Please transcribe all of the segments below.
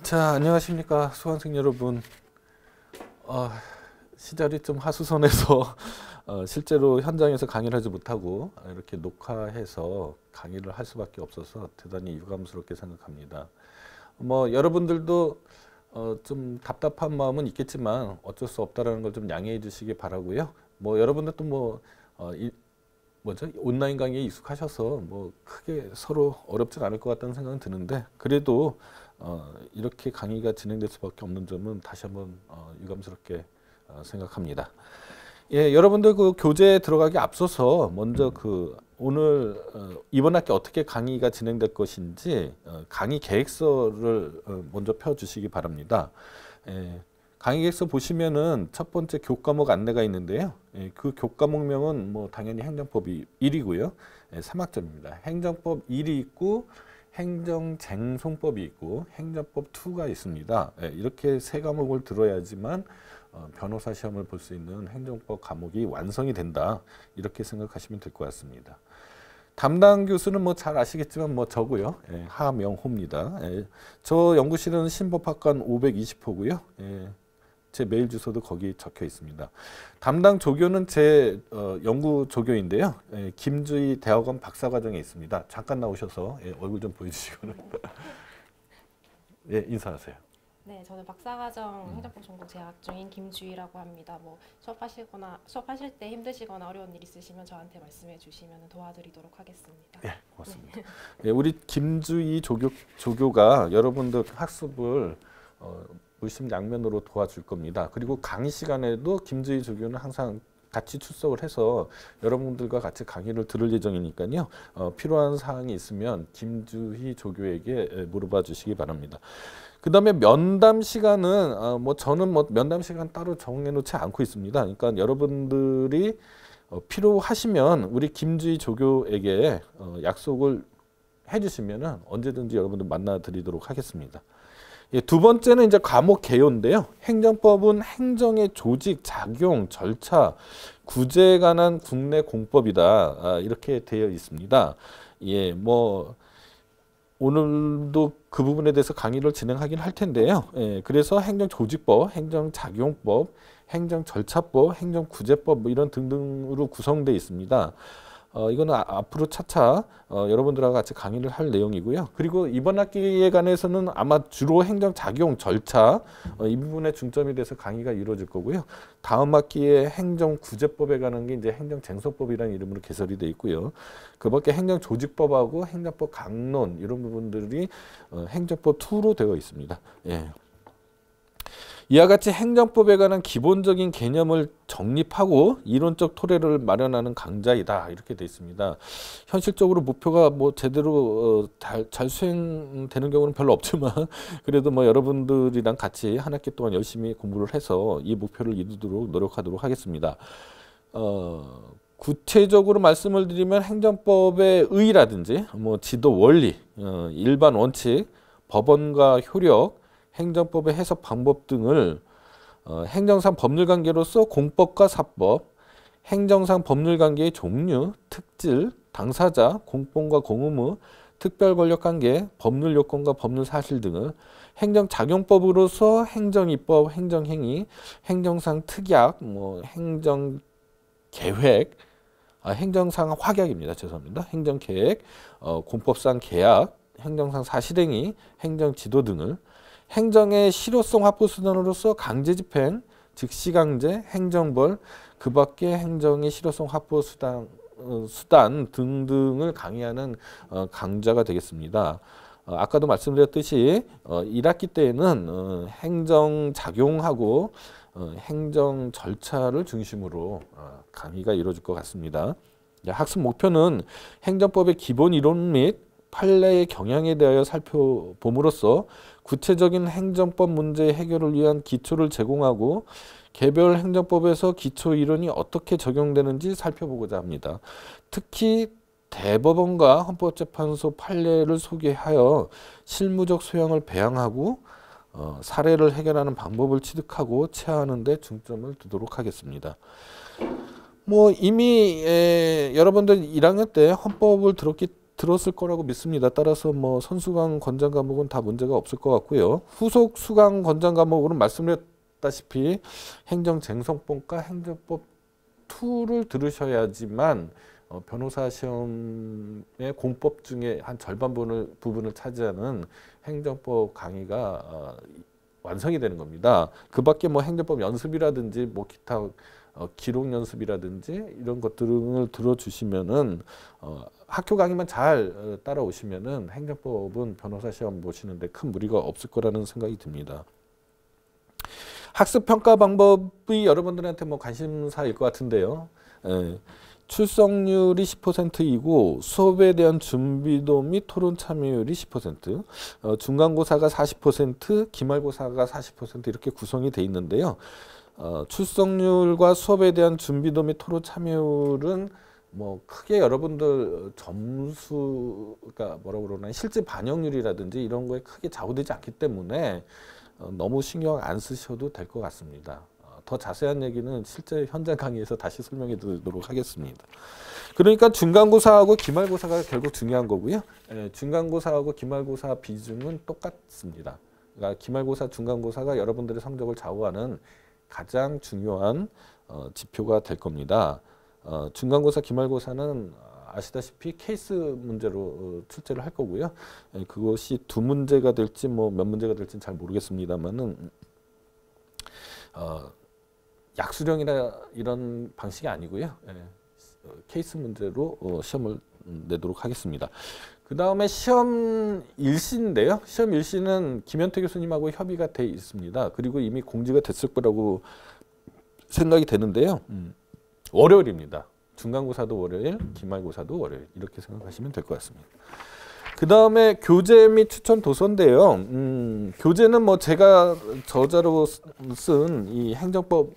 자, 안녕하십니까 수강생 여러분. 시절이 좀 하수선해서 실제로 현장에서 강의를 하지 못하고 이렇게 녹화해서 강의를 할 수밖에 없어서 대단히 유감스럽게 생각합니다. 뭐 여러분들도 좀 답답한 마음은 있겠지만 어쩔 수 없다라는 걸 좀 양해해 주시기 바라고요. 뭐 여러분들도 온라인 강의에 익숙하셔서 뭐 크게 서로 어렵진 않을 것 같다는 생각은 드는데, 그래도 이렇게 강의가 진행될 수밖에 없는 점은 다시 한번 유감스럽게 생각합니다. 예, 여러분들 그 교재에 들어가기 앞서서 먼저 오늘 이번 학기 어떻게 강의가 진행될 것인지 강의 계획서를 먼저 펴주시기 바랍니다. 예, 강의 계획서 보시면은 첫 번째 교과목 안내가 있는데요. 예, 그 교과목명은 뭐 당연히 행정법이 1이고요. 예, 3학점입니다. 행정법 1이 있고 행정쟁송법이 있고 행정법 2가 있습니다. 예, 이렇게 세 과목을 들어야지만 변호사 시험을 볼 수 있는 행정법 과목이 완성이 된다, 이렇게 생각하시면 될 것 같습니다. 담당 교수는 뭐 잘 아시겠지만 뭐 저고요. 예, 하명호입니다. 예, 저 연구실은 신법학관 520호고요. 예, 제 메일 주소도 거기 적혀 있습니다. 담당 조교는 제 연구 조교인데요. 예, 김주희 대학원 박사과정에 있습니다. 잠깐 나오셔서 얼굴 좀 보여주시기 바랍니다. 예, 인사하세요. 네, 저는 박사과정 행정법 전공 재학 중인 김주희라고 합니다. 뭐 수업하실 때 힘드시거나 어려운 일 있으시면 저한테 말씀해 주시면 도와드리도록 하겠습니다. 예, 고맙습니다. 예, 우리 김주희 조교가 여러분들 학습을 물심양면으로 도와줄 겁니다. 그리고 강의 시간에도 김주희 조교는 항상 같이 출석을 해서 여러분들과 같이 강의를 들을 예정이니까요. 필요한 사항이 있으면 김주희 조교에게 물어봐 주시기 바랍니다. 그 다음에 면담 시간은 저는 면담 시간 따로 정해놓지 않고 있습니다. 그러니까 여러분들이 필요하시면 우리 김주희 조교에게 약속을 해주시면 언제든지 여러분들 만나드리도록 하겠습니다. 예, 두 번째는 이제 과목 개요인데요. 행정법은 행정의 조직, 작용, 절차, 구제에 관한 국내 공법이다, 이렇게 되어 있습니다. 예, 뭐 오늘도 그 부분에 대해서 강의를 진행하긴 할 텐데요. 예, 그래서 행정조직법, 행정작용법, 행정절차법, 행정구제법 뭐 이런 등등으로 구성되어 있습니다. 이거는 앞으로 차차 여러분들과 같이 강의를 할 내용이고요. 그리고 이번 학기에 관해서는 아마 주로 행정작용, 절차 이 부분에 중점이 돼서 강의가 이루어질 거고요. 다음 학기에 행정구제법에 관한 게 이제 행정쟁송법이라는 이름으로 개설이 되어 있고요. 그 밖에 행정조직법하고 행정법 강론 이런 부분들이 행정법 2로 되어 있습니다. 예. 이와 같이 행정법에 관한 기본적인 개념을 정립하고 이론적 토대를 마련하는 강좌이다, 이렇게 되어 있습니다. 현실적으로 목표가 뭐 제대로 잘 수행되는 경우는 별로 없지만 그래도 뭐 여러분들이랑 같이 한 학기 동안 열심히 공부를 해서 이 목표를 이루도록 노력하도록 하겠습니다. 구체적으로 말씀을 드리면 행정법의 의의라든지 뭐 지도 원리, 일반 원칙, 법원과 효력, 행정법의 해석 방법 등을 행정상 법률관계로서 공법과 사법, 행정상 법률관계의 종류, 특질, 당사자, 공범과 공의무, 특별권력관계, 법률요건과 법률사실 등을 행정작용법으로서 행정입법, 행정행위, 행정상 특약, 뭐 행정계획, 행정상 확약입니다. 죄송합니다. 행정계획, 공법상 계약, 행정상 사실행위, 행정지도 등을 행정의 실효성 확보 수단으로서 강제집행, 즉시강제, 행정벌, 그 밖에 행정의 실효성 확보 수단 등등을 강의하는 강좌가 되겠습니다. 아까도 말씀드렸듯이 1학기 때에는 행정작용하고 행정 절차를 중심으로 강의가 이루어질 것 같습니다. 학습 목표는 행정법의 기본 이론 및 판례의 경향에 대하여 살펴봄으로써 구체적인 행정법 문제 해결을 위한 기초를 제공하고 개별 행정법에서 기초 이론이 어떻게 적용되는지 살펴보고자 합니다. 특히 대법원과 헌법재판소 판례를 소개하여 실무적 소양을 배양하고 사례를 해결하는 방법을 취득하고 체화하는 데 중점을 두도록 하겠습니다. 뭐 이미 여러분들 1학년 때 헌법을 들었기 들었을 거라고 믿습니다. 따라서 뭐 선수강 권장 과목은 다 문제가 없을 것 같고요. 후속 수강 권장 과목으로는 말씀드렸다시피 행정쟁성법과 행정법 2를 들으셔야지만 변호사 시험의 공법 중에 한 절반 부분을 차지하는 행정법 강의가 완성이 되는 겁니다. 그 밖에 뭐 행정법 연습이라든지 뭐 기타 기록 연습이라든지 이런 것들을 들어주시면은 학교 강의만 잘 따라오시면은 행정법은 변호사 시험 보시는데 큰 무리가 없을 거라는 생각이 듭니다. 학습 평가 방법이 여러분들한테 뭐 관심사일 것 같은데요. 출석률이 10%이고 수업에 대한 준비도 및 토론 참여율이 10%, 중간고사가 40%, 기말고사가 40% 이렇게 구성이 돼 있는데요. 출석률과 수업에 대한 준비도 및 토론 참여율은 뭐 크게 여러분들 점수가 뭐라고 그러나 실제 반영률이라든지 이런 거에 크게 좌우되지 않기 때문에 너무 신경 안 쓰셔도 될 것 같습니다. 더 자세한 얘기는 실제 현장 강의에서 다시 설명해 드리도록 하겠습니다. 그러니까 중간고사하고 기말고사가 결국 중요한 거고요. 중간고사하고 기말고사 비중은 똑같습니다. 그러니까 기말고사, 중간고사가 여러분들의 성적을 좌우하는 가장 중요한 지표가 될 겁니다. 중간고사, 기말고사는 아시다시피 케이스 문제로 출제를 할 거고요. 그것이 2문제가 될지 뭐 몇 문제가 될지는 잘 모르겠습니다만은 약수령이나 이런 방식이 아니고요. 케이스 문제로 시험을 내도록 하겠습니다. 그 다음에 시험 일시인데요. 시험 일시는 김현태 교수님하고 협의가 돼 있습니다. 그리고 이미 공지가 됐을 거라고 생각이 되는데요. 월요일입니다. 중간고사도 월요일, 기말고사도 월요일 이렇게 생각하시면 될 것 같습니다. 그 다음에 교재 및 추천 도서인데요. 교재는 뭐 제가 저자로 쓴 이 행정법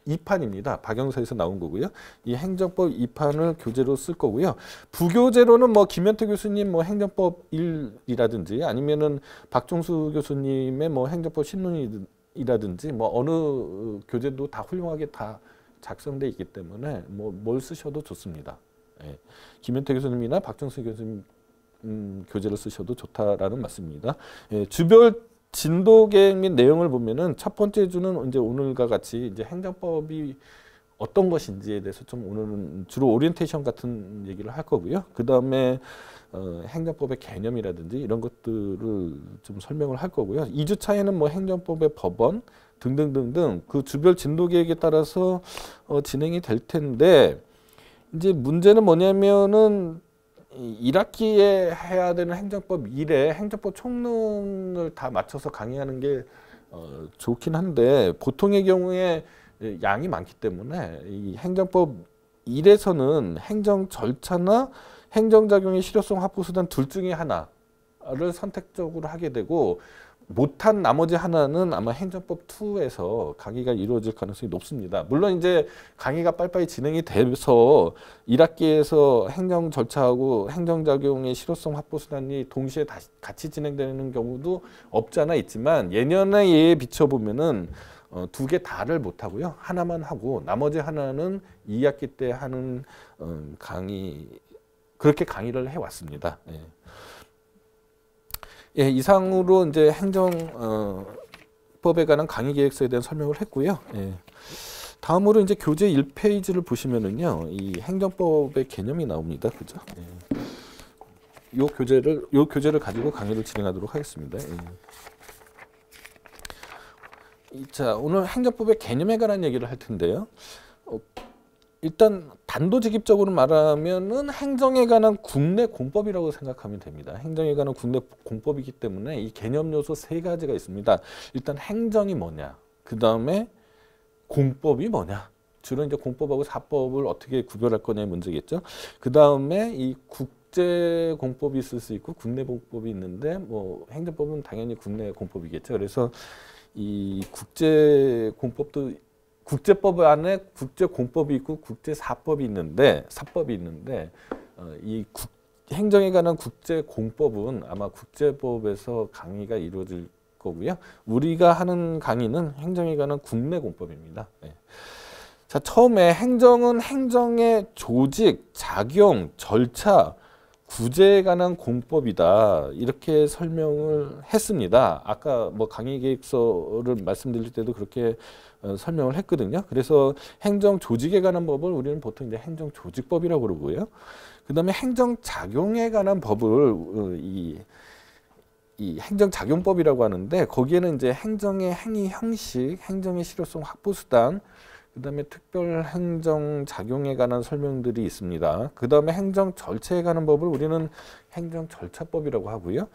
2판입니다. 박영서에서 나온 거고요. 이 행정법 2판을 교재로 쓸 거고요. 부교재로는 뭐 김현태 교수님 뭐 행정법 1이라든지 아니면은 박종수 교수님의 뭐 행정법 신론이라든지 뭐 어느 교재도 다 훌륭하게 다 작성돼 있기 때문에 뭐 뭘 쓰셔도 좋습니다. 김현태 교수님이나 박종수 교수님 교재를 쓰셔도 좋다라는 말씀입니다. 주별 진도 계획 및 내용을 보면은 첫 번째 주는 이제 오늘과 같이 이제 행정법이 어떤 것인지에 대해서 좀 오늘은 주로 오리엔테이션 같은 얘기를 할 거고요. 그 다음에 행정법의 개념이라든지 이런 것들을 좀 설명을 할 거고요. 2주차에는 뭐 행정법의 법원 등등등등 그 주별 진도 계획에 따라서 진행이 될 텐데 이제 문제는 뭐냐면은 1학기에 해야 되는 행정법 1에 행정법 총론을 다 맞춰서 강의하는 게 좋긴 한데 보통의 경우에 양이 많기 때문에 이 행정법 1에서는 행정 절차나 행정작용의 실효성 확보수단 둘 중에 하나를 선택적으로 하게 되고 못한 나머지 하나는 아마 행정법 2에서 강의가 이루어질 가능성이 높습니다. 물론 이제 강의가 빨리빨리 진행이 돼서 1학기에서 행정 절차하고 행정작용의 실효성 확보 수단이 동시에 같이 진행되는 경우도 없지 않아 있지만 예년에 예에 비춰보면은 2개 다를 못하고요. 하나만 하고 나머지 하나는 2학기 때 하는 그렇게 강의를 해왔습니다. 이상으로 이제 행정법에 관한 강의 계획서에 대한 설명을 했고요. 다음으로 이제 교재 1페이지를 보시면은요, 이 행정법의 개념이 나옵니다. 그죠? 요 교재를 가지고 강의를 진행하도록 하겠습니다. 자, 오늘 행정법의 개념에 관한 얘기를 할 텐데요. 일단 단도직입적으로 말하면은 행정에 관한 국내 공법이라고 생각하면 됩니다. 행정에 관한 국내 공법이기 때문에 이 개념 요소 3가지가 있습니다. 일단 행정이 뭐냐, 그 다음에 공법이 뭐냐. 주로 이제 공법하고 사법을 어떻게 구별할 거냐의 문제겠죠. 그 다음에 이 국제 공법이 있을 수 있고 국내 공법이 있는데 뭐 행정법은 당연히 국내 공법이겠죠. 그래서 이 국제 공법도 국제법 안에 국제공법이 있고 국제사법이 있는데 이 행정에 관한 국제공법은 아마 국제법에서 강의가 이루어질 거고요. 우리가 하는 강의는 행정에 관한 국내 공법입니다. 자, 처음에 행정은 행정의 조직, 작용, 절차, 구제에 관한 공법이다 이렇게 설명을 했습니다. 아까 뭐 강의 계획서를 말씀드릴 때도 그렇게 설명을 했거든요. 그래서 행정 조직에 관한 법을 우리는 보통 이제 행정 조직법이라고 그러고요. 그다음에 행정 작용에 관한 법을 이 행정작용법이라고 하는데 거기에는 이제 행정의 행위 형식, 행정의 실효성 확보 수단, 그다음에 특별 행정 작용에 관한 설명들이 있습니다. 그다음에 행정 절차에 관한 법을 우리는 행정 절차법이라고 하고요.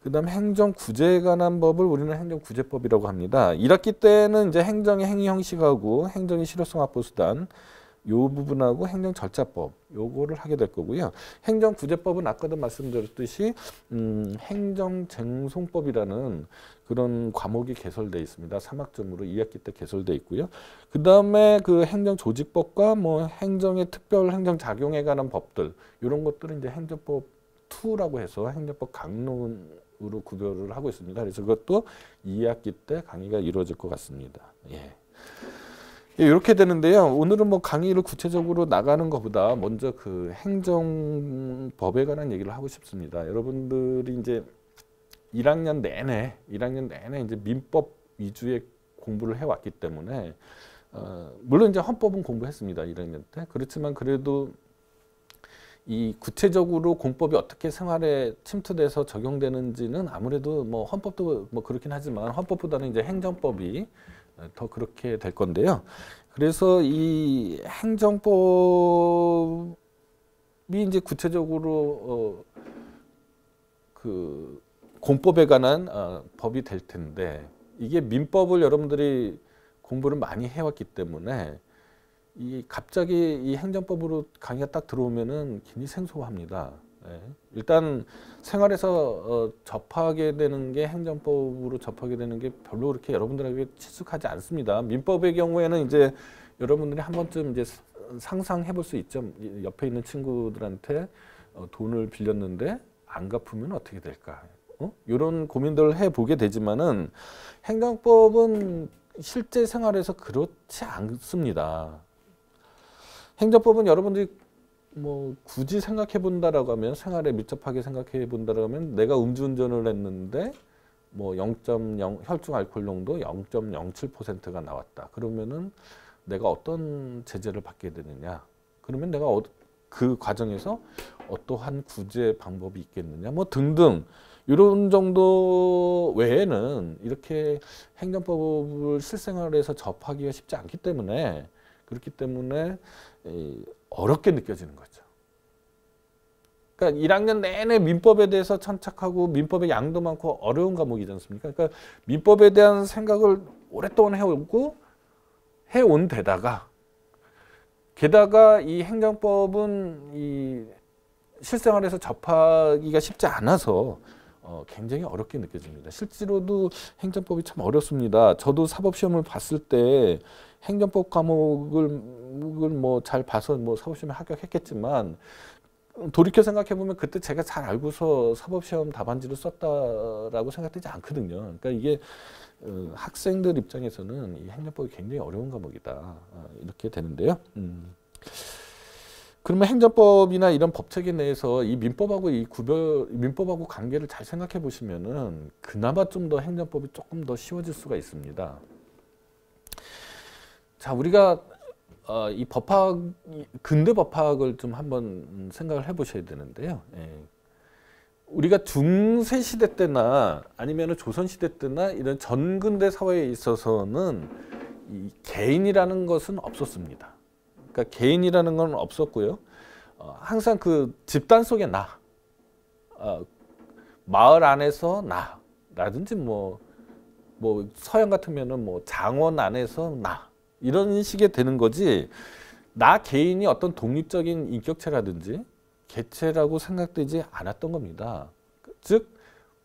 그다음에 행정 구제에 관한 법을 우리는 행정 구제법이라고 합니다. 1학기 때는 이제 행정의 행위 형식하고 행정의 실효성 확보 수단 요 부분하고 행정절차법 요거를 하게 될 거고요. 행정구제법은 아까도 말씀드렸듯이 행정쟁송법이라는 그런 과목이 개설되어 있습니다. 3학점으로 2학기 때 개설되어 있고요. 그 다음에 그 행정조직법과 뭐 행정의 특별 행정작용에 관한 법들 이런 것들은 이제 행정법 2라고 해서 행정법 강론으로 구별을 하고 있습니다. 그래서 그것도 2학기 때 강의가 이루어질 것 같습니다. 예. 이렇게 되는데요. 오늘은 뭐 강의를 구체적으로 나가는 것보다 먼저 그 행정법에 관한 얘기를 하고 싶습니다. 여러분들이 이제 1학년 내내 이제 민법 위주의 공부를 해왔기 때문에 물론 이제 헌법은 공부했습니다. 1학년 때. 그렇지만 그래도 이 구체적으로 공법이 어떻게 생활에 침투돼서 적용되는지는 아무래도 뭐 헌법도 뭐 그렇긴 하지만 헌법보다는 이제 행정법이 더 그렇게 될 건데요. 그래서 이 행정법이 이제 구체적으로 그 공법에 관한 법이 될 텐데 이게 민법을 여러분들이 공부를 많이 해왔기 때문에 이 갑자기 이 행정법으로 강의가 딱 들어오면은 굉장히 생소합니다. 예. 일단 생활에서 접하게 되는 게 행정법으로 접하게 되는 게 별로 그렇게 여러분들에게 친숙하지 않습니다. 민법의 경우에는 이제 여러분들이 한 번쯤 이제 상상해 볼 수 있죠. 옆에 있는 친구들한테 돈을 빌렸는데 안 갚으면 어떻게 될까? 이런 고민들을 해보게 되지만은 행정법은 실제 생활에서 그렇지 않습니다. 행정법은 여러분들이 뭐 굳이 생각해 본다라고 하면 생활에 밀접하게 생각해 본다라고 하면 내가 음주운전을 했는데 뭐 0.0 혈중 알코올 농도 0.07%가 나왔다. 그러면은 내가 어떤 제재를 받게 되느냐? 그러면 내가 그 과정에서 어떠한 구제 방법이 있겠느냐? 뭐 등등 이런 정도 외에는 이렇게 행정법을 실생활에서 접하기가 쉽지 않기 때문에 그렇기 때문에 어렵게 느껴지는 거죠. 그러니까 1학년 내내 민법에 대해서 천착하고 민법의 양도 많고 어려운 과목이지 않습니까? 그러니까 민법에 대한 생각을 오랫동안 해온 데다가 게다가 이 행정법은 이 실생활에서 접하기가 쉽지 않아서 굉장히 어렵게 느껴집니다. 실제로도 행정법이 참 어렵습니다. 저도 사법시험을 봤을 때 행정법 과목을 뭐 잘 봐서 뭐 사법시험에 합격했겠지만 돌이켜 생각해 보면 그때 제가 잘 알고서 사법시험 답안지를 썼다라고 생각되지 않거든요. 그러니까 이게 학생들 입장에서는 이 행정법이 굉장히 어려운 과목이다 이렇게 되는데요. 그러면 행정법이나 이런 법체계 내에서 이 민법하고 민법하고 관계를 잘 생각해 보시면은 그나마 좀 더 행정법이 조금 더 쉬워질 수가 있습니다. 자, 우리가 이 법학, 근대 법학을 좀 한번 생각을 해보셔야 되는데요. 예. 우리가 중세 시대 때나 아니면 조선 시대 때나 이런 전근대 사회에 있어서는 이 개인이라는 것은 없었습니다. 그러니까 개인이라는 건 없었고요. 항상 그 집단 속에 마을 안에서 라든지 뭐 서양 같으면은 뭐 장원 안에서 이런 식의 되는 거지 나 개인이 어떤 독립적인 인격체라든지 개체라고 생각되지 않았던 겁니다. 즉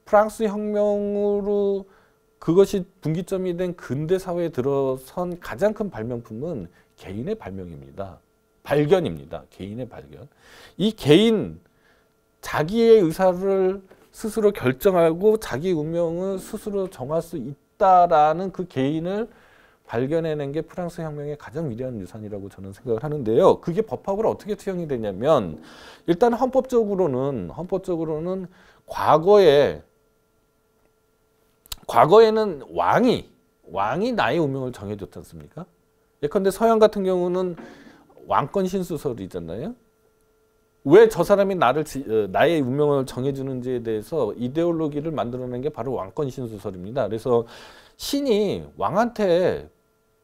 프랑스 혁명으로 그것이 분기점이 된 근대 사회에 들어선 가장 큰 발명품은 개인의 발견입니다. 개인의 발견. 이 개인 자기의 의사를 스스로 결정하고 자기 운명을 스스로 정할 수 있다라는 그 개인을 발견해낸 게 프랑스 혁명의 가장 위대한 유산이라고 저는 생각을 하는데요. 그게 법학으로 어떻게 투영이 되냐면 일단 헌법적으로는 과거에는 왕이 나의 운명을 정해줬지 않습니까? 예컨대 서양 같은 경우는 왕권 신수설이잖아요. 왜 저 사람이 나의 운명을 정해주는지에 대해서 이데올로기를 만들어낸 게 바로 왕권 신수설입니다. 그래서 신이 왕한테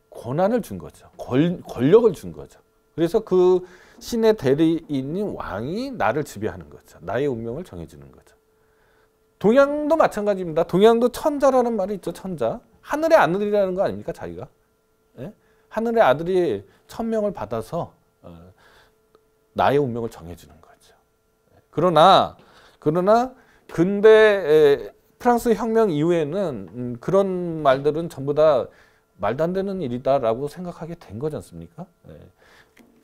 권한을 준 거죠. 권력을 준 거죠. 그래서 그 신의 대리인인 왕이 나를 지배하는 거죠. 나의 운명을 정해주는 거죠. 동양도 마찬가지입니다. 동양도 천자라는 말이 있죠. 천자. 하늘의 아들이라는 거 아닙니까? 자기가. 예? 하늘의 아들이 천명을 받아서 나의 운명을 정해주는 거죠. 그러나 근대 프랑스 혁명 이후에는 그런 말들은 전부 다 말도 안 되는 일이다라고 생각하게 된 거지 않습니까?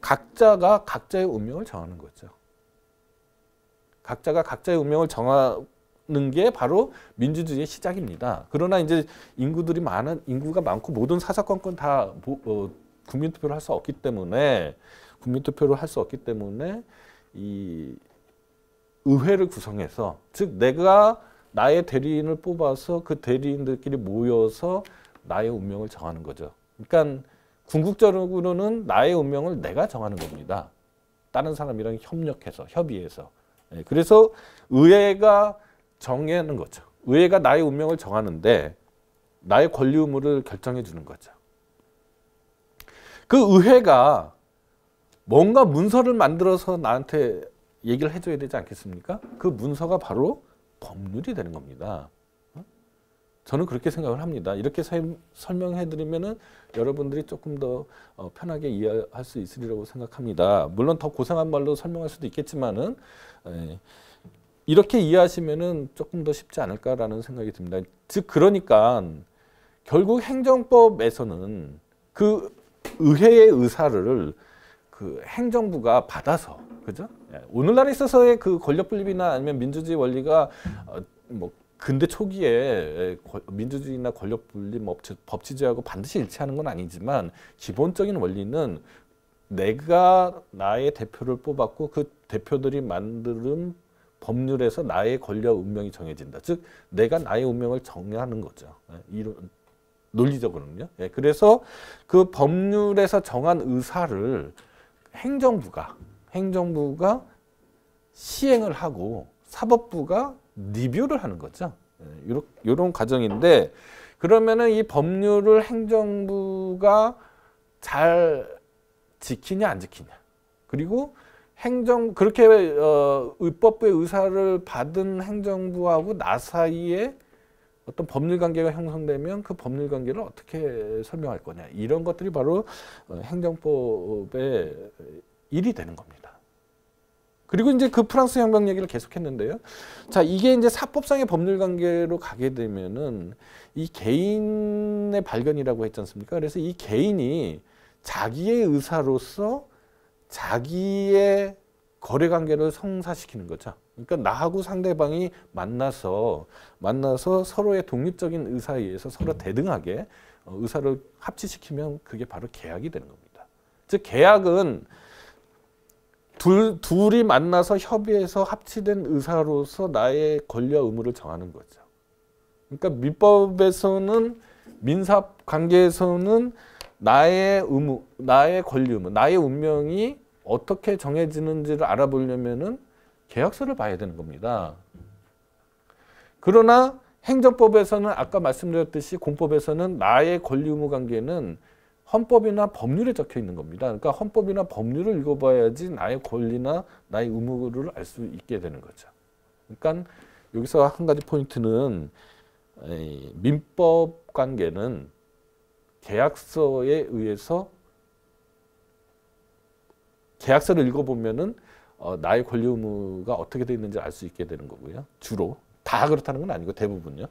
각자가 각자의 운명을 정하는 거죠. 각자가 각자의 운명을 정하는 게 바로 민주주의의 시작입니다. 그러나 이제 인구가 많고 모든 사사건건 다 국민투표를 할 수 없기 때문에 이 의회를 구성해서 즉 내가 나의 대리인을 뽑아서 그 대리인들끼리 모여서 나의 운명을 정하는 거죠. 그러니까 궁극적으로는 나의 운명을 내가 정하는 겁니다. 다른 사람이랑 협의해서. 그래서 의회가 정하는 거죠. 의회가 나의 운명을 정하는데 나의 권리 의무를 결정해 주는 거죠. 그 의회가 뭔가 문서를 만들어서 나한테 얘기를 해줘야 되지 않겠습니까? 그 문서가 바로 법률이 되는 겁니다. 저는 그렇게 생각을 합니다. 이렇게 설명해드리면은 여러분들이 조금 더 편하게 이해할 수 있으리라고 생각합니다. 물론 더 고상한 말로 설명할 수도 있겠지만은 이렇게 이해하시면은 조금 더 쉽지 않을까라는 생각이 듭니다. 즉 그러니까 결국 행정법에서는 그 의회의 의사를 그 행정부가 받아서 그죠? 오늘날에 있어서의 그 권력 분립이나 아니면 민주주의 원리가 뭐 근대 초기에 민주주의나 권력 분립 법치주의하고 반드시 일치하는 건 아니지만 기본적인 원리는 내가 나의 대표를 뽑았고 그 대표들이 만드는 법률에서 나의 권력 운명이 정해진다. 즉 내가 나의 운명을 정하는 거죠. 이런 논리적으로는요. 그래서 그 법률에서 정한 의사를 행정부가 시행을 하고 사법부가 리뷰를 하는 거죠. 이런 과정인데 그러면은 이 법률을 행정부가 잘 지키냐 안 지키냐 그리고 그렇게 입법부의 의사를 받은 행정부하고 나 사이에 어떤 법률 관계가 형성되면 그 법률 관계를 어떻게 설명할 거냐 이런 것들이 바로 행정법의 일이 되는 겁니다. 그리고 이제 그 프랑스 혁명 얘기를 계속했는데요. 자, 이게 이제 사법상의 법률 관계로 가게 되면은 이 개인의 발견이라고 했지 않습니까? 그래서 이 개인이 자기의 의사로서 자기의 거래 관계를 성사시키는 거죠. 그러니까 나하고 상대방이 만나서 서로의 독립적인 의사에 의해서 서로 대등하게 의사를 합치시키면 그게 바로 계약이 되는 겁니다. 즉 계약은 둘이 만나서 협의해서 합치된 의사로서 나의 권리와 의무를 정하는 거죠. 그러니까 민법에서는 민사업 관계에서는 나의 의무, 나의 권리 의무, 나의 운명이 어떻게 정해지는지를 알아보려면은 계약서를 봐야 되는 겁니다. 그러나 행정법에서는 아까 말씀드렸듯이 공법에서는 나의 권리 의무 관계는 헌법이나 법률에 적혀 있는 겁니다. 그러니까 헌법이나 법률을 읽어봐야지 나의 권리나 나의 의무를 알 수 있게 되는 거죠. 그러니까 여기서 한 가지 포인트는 민법 관계는 계약서에 의해서 계약서를 읽어보면은 나의 권리 의무가 어떻게 되어 있는지 알 수 있게 되는 거고요. 주로 다 그렇다는 건 아니고 대부분요.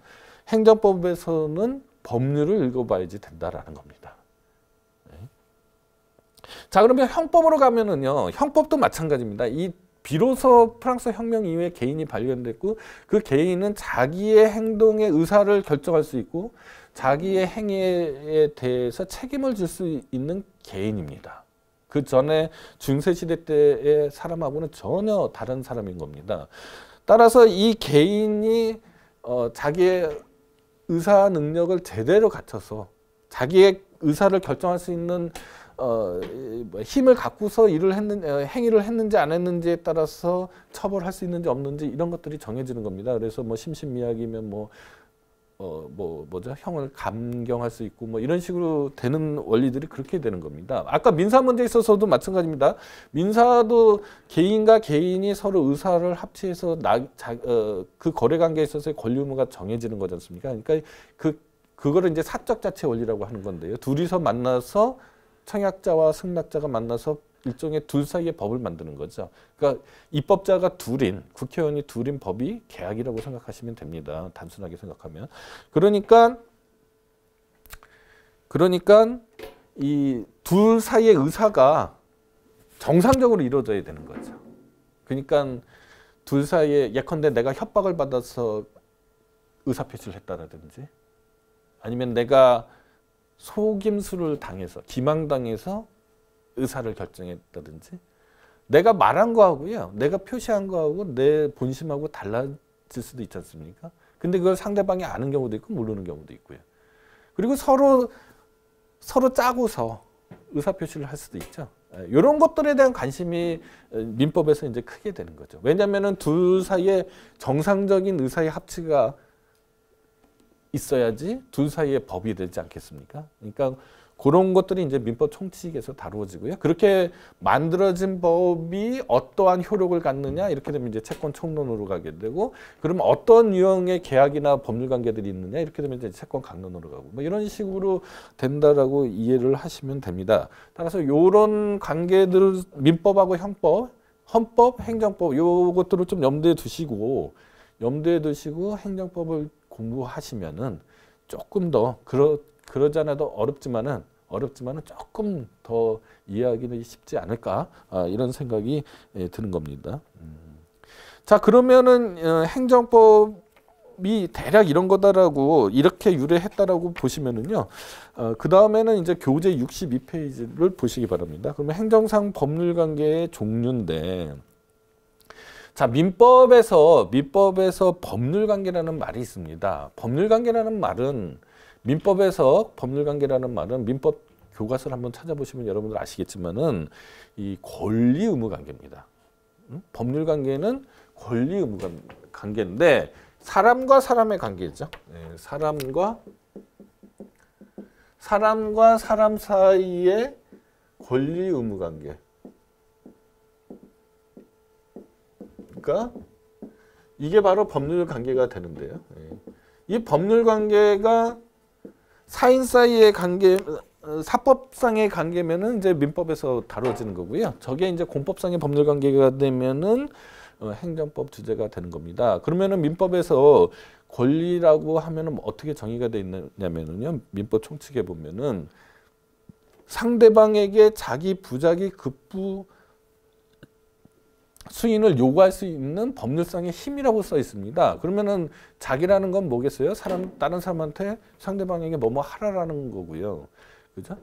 행정법에서는 법률을 읽어봐야지 된다라는 겁니다. 자, 그러면 형법으로 가면은요. 형법도 마찬가지입니다. 이 비로소 프랑스 혁명 이후에 개인이 발견됐고 그 개인은 자기의 행동의 의사를 결정할 수 있고 자기의 행위에 대해서 책임을 질 수 있는 개인입니다. 그 전에 중세시대 때의 사람하고는 전혀 다른 사람인 겁니다. 따라서 이 개인이 자기의 의사 능력을 제대로 갖춰서 자기의 의사를 결정할 수 있는 힘을 갖고서 행위를 했는지 안 했는지에 따라서 처벌할 수 있는지 없는지 이런 것들이 정해지는 겁니다. 그래서 뭐 심신미약이면 뭐죠? 형을 감경할 수 있고 뭐 이런 식으로 되는 원리들이 그렇게 되는 겁니다. 아까 민사 문제에 있어서도 마찬가지입니다. 민사도 개인과 개인이 서로 의사를 합치해서 그 거래 관계에 있어서의 권리 의무가 정해지는 거지 않습니까? 그러니까 그거를 이제 사적 자체 원리라고 하는 건데요. 둘이서 만나서 청약자와 승낙자가 만나서 일종의 둘 사이의 법을 만드는 거죠. 그러니까 입법자가 둘인, 국회의원이 둘인 법이 계약이라고 생각하시면 됩니다. 단순하게 생각하면. 그러니까 이 둘 사이의 의사가 정상적으로 이루어져야 되는 거죠. 그러니까 둘 사이에 예컨대 내가 협박을 받아서 의사표시를 했다라든지 아니면 내가 속임수를 당해서 기망당해서 의사를 결정했다든지 내가 말한 거하고요. 내가 표시한 거하고 내 본심하고 달라질 수도 있지 않습니까? 근데 그걸 상대방이 아는 경우도 있고 모르는 경우도 있고요. 그리고 서로 짜고서 의사표시를 할 수도 있죠. 이런 것들에 대한 관심이 민법에서 이제 크게 되는 거죠. 왜냐하면 둘 사이에 정상적인 의사의 합치가 있어야지 둘 사이에 법이 되지 않겠습니까? 그러니까 그런 것들이 이제 민법 총칙에서 다루어지고요. 그렇게 만들어진 법이 어떠한 효력을 갖느냐 이렇게 되면 이제 채권 총론으로 가게 되고 그러면 어떤 유형의 계약이나 법률 관계들이 있느냐 이렇게 되면 이제 채권 강론으로 가고 뭐 이런 식으로 된다라고 이해를 하시면 됩니다. 따라서 이런 관계들 민법하고 형법, 헌법, 행정법 요것들을 좀 염두에 두시고 행정법을 공부하시면은 조금 더 그러지 않아도 어렵지만은 조금 더 이해하기는 쉽지 않을까 이런 생각이 드는 겁니다. 자 그러면은 행정법이 대략 이런 거다라고 이렇게 유래했다라고 보시면은요. 그 다음에는 이제 교재 62페이지를 보시기 바랍니다. 그러면 행정상 법률관계의 종류인데. 자, 민법에서 법률관계라는 말이 있습니다. 민법에서 법률관계라는 말은 민법 교과서를 한번 찾아보시면 여러분들 아시겠지만은 이 권리 의무 관계입니다. 법률관계는 권리 의무 관계인데 사람과 사람의 관계죠. 네, 사람과 사람 사이의 권리 의무 관계. 그러니까 이게 바로 법률 관계가 되는데요. 이 법률 관계가 사인 사이의 관계, 사법상의 관계면은 이제 민법에서 다뤄지는 거고요. 저게 이제 공법상의 법률 관계가 되면은 행정법 주제가 되는 겁니다. 그러면은 민법에서 권리라고 하면은 어떻게 정의가 되어 있냐면은요. 민법 총칙에 보면은 상대방에게 자기 부작위 급부 수인을 요구할 수 있는 법률상의 힘이라고 써 있습니다. 그러면은 자기라는 건 뭐겠어요? 다른 사람한테 상대방에게 뭐뭐 하라라는 거고요. 그죠?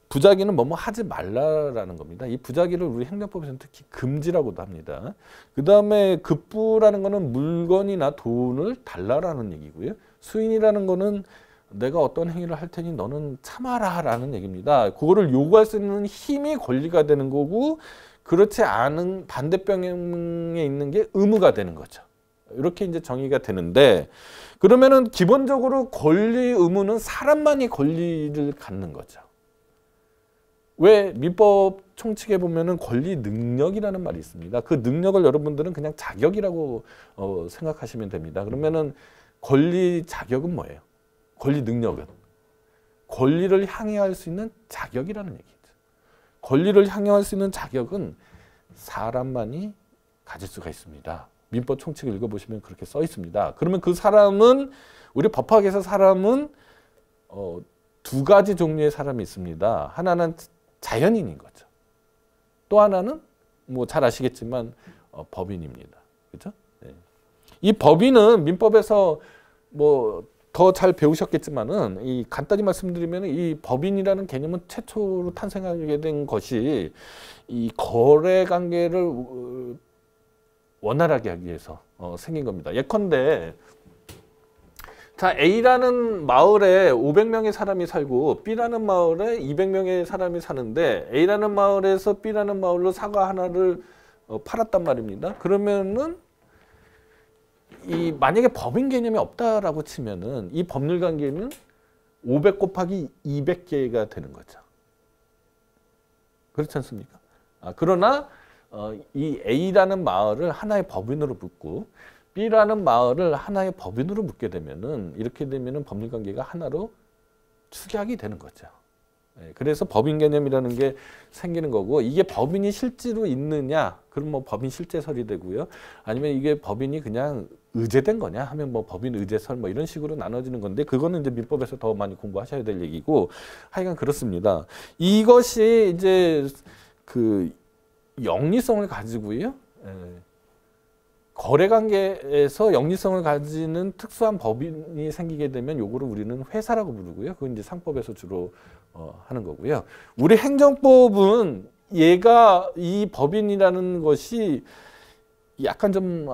부작위는 뭐뭐 하지 말라라는 겁니다. 이 부작위를 우리 행정법에서는 특히 금지라고도 합니다. 그 다음에 급부라는 거는 물건이나 돈을 달라라는 얘기고요. 수인이라는 거는 내가 어떤 행위를 할 테니 너는 참아라라는 얘기입니다. 그거를 요구할 수 있는 힘이 권리가 되는 거고 그렇지 않은 반대병에 있는 게 의무가 되는 거죠. 이렇게 이제 정의가 되는데 그러면은 기본적으로 권리 의무는 사람만이 권리를 갖는 거죠. 왜 민법 총칙에 보면은 권리 능력이라는 말이 있습니다. 그 능력을 여러분들은 그냥 자격이라고 생각하시면 됩니다. 그러면은 권리 자격은 뭐예요? 권리 능력은 권리를 향유할 수 있는 자격이라는 얘기죠. 권리를 향유할 수 있는 자격은 사람만이 가질 수가 있습니다. 민법 총칙을 읽어보시면 그렇게 써 있습니다. 그러면 그 사람은 우리 법학에서 사람은 두 가지 종류의 사람이 있습니다. 하나는 자연인인 거죠. 또 하나는 뭐 잘 아시겠지만 법인입니다. 그렇죠? 네. 이 법인은 민법에서 뭐 더 잘 배우셨겠지만은 이 간단히 말씀드리면 이 법인이라는 개념은 최초로 탄생하게 된 것이 이 거래 관계를 원활하게 하기 위해서 생긴 겁니다. 예컨대 자, A라는 마을에 500명의 사람이 살고 B라는 마을에 200명의 사람이 사는데 A라는 마을에서 B라는 마을로 사과 하나를 팔았단 말입니다. 그러면은 이 만약에 법인 개념이 없다라고 치면은 이 법률 관계는 500 곱하기 200개가 되는 거죠. 그렇지 않습니까? 그러나 이 A라는 마을을 하나의 법인으로 묶고 B라는 마을을 하나의 법인으로 묶게 되면은 이렇게 되면은 법률 관계가 하나로 축약이 되는 거죠. 그래서 법인 개념이라는 게 생기는 거고 이게 법인이 실제로 있느냐? 그럼 뭐 법인 실제설이 되고요. 아니면 이게 법인이 그냥 의제된 거냐 하면 뭐 법인 의제설 뭐 이런 식으로 나눠지는 건데 그거는 이제 민법에서 더 많이 공부하셔야 될 얘기고 하여간 그렇습니다. 이것이 이제 그 영리성을 가지고요. 거래 관계에서 영리성을 가지는 특수한 법인이 생기게 되면 요거를 우리는 회사라고 부르고요. 그건 이제 상법에서 주로 하는 거고요. 우리 행정법은 얘가 이 법인이라는 것이 약간 좀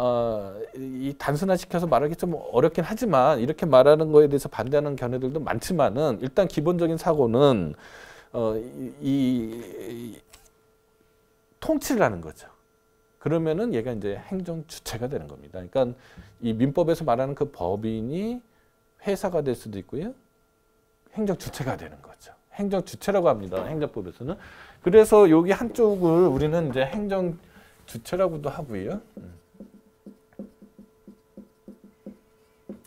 이 단순화시켜서 말하기 좀 어렵긴 하지만 이렇게 말하는 거에 대해서 반대하는 견해들도 많지만은 일단 기본적인 사고는 이 통치를 하는 거죠. 그러면은 얘가 이제 행정 주체가 되는 겁니다. 그러니까 이 민법에서 말하는 그 법인이 회사가 될 수도 있고요. 행정 주체가 되는 거죠. 행정 주체라고 합니다. 행정법에서는. 그래서 여기 한쪽을 우리는 이제 행정 주체라고도 하고요.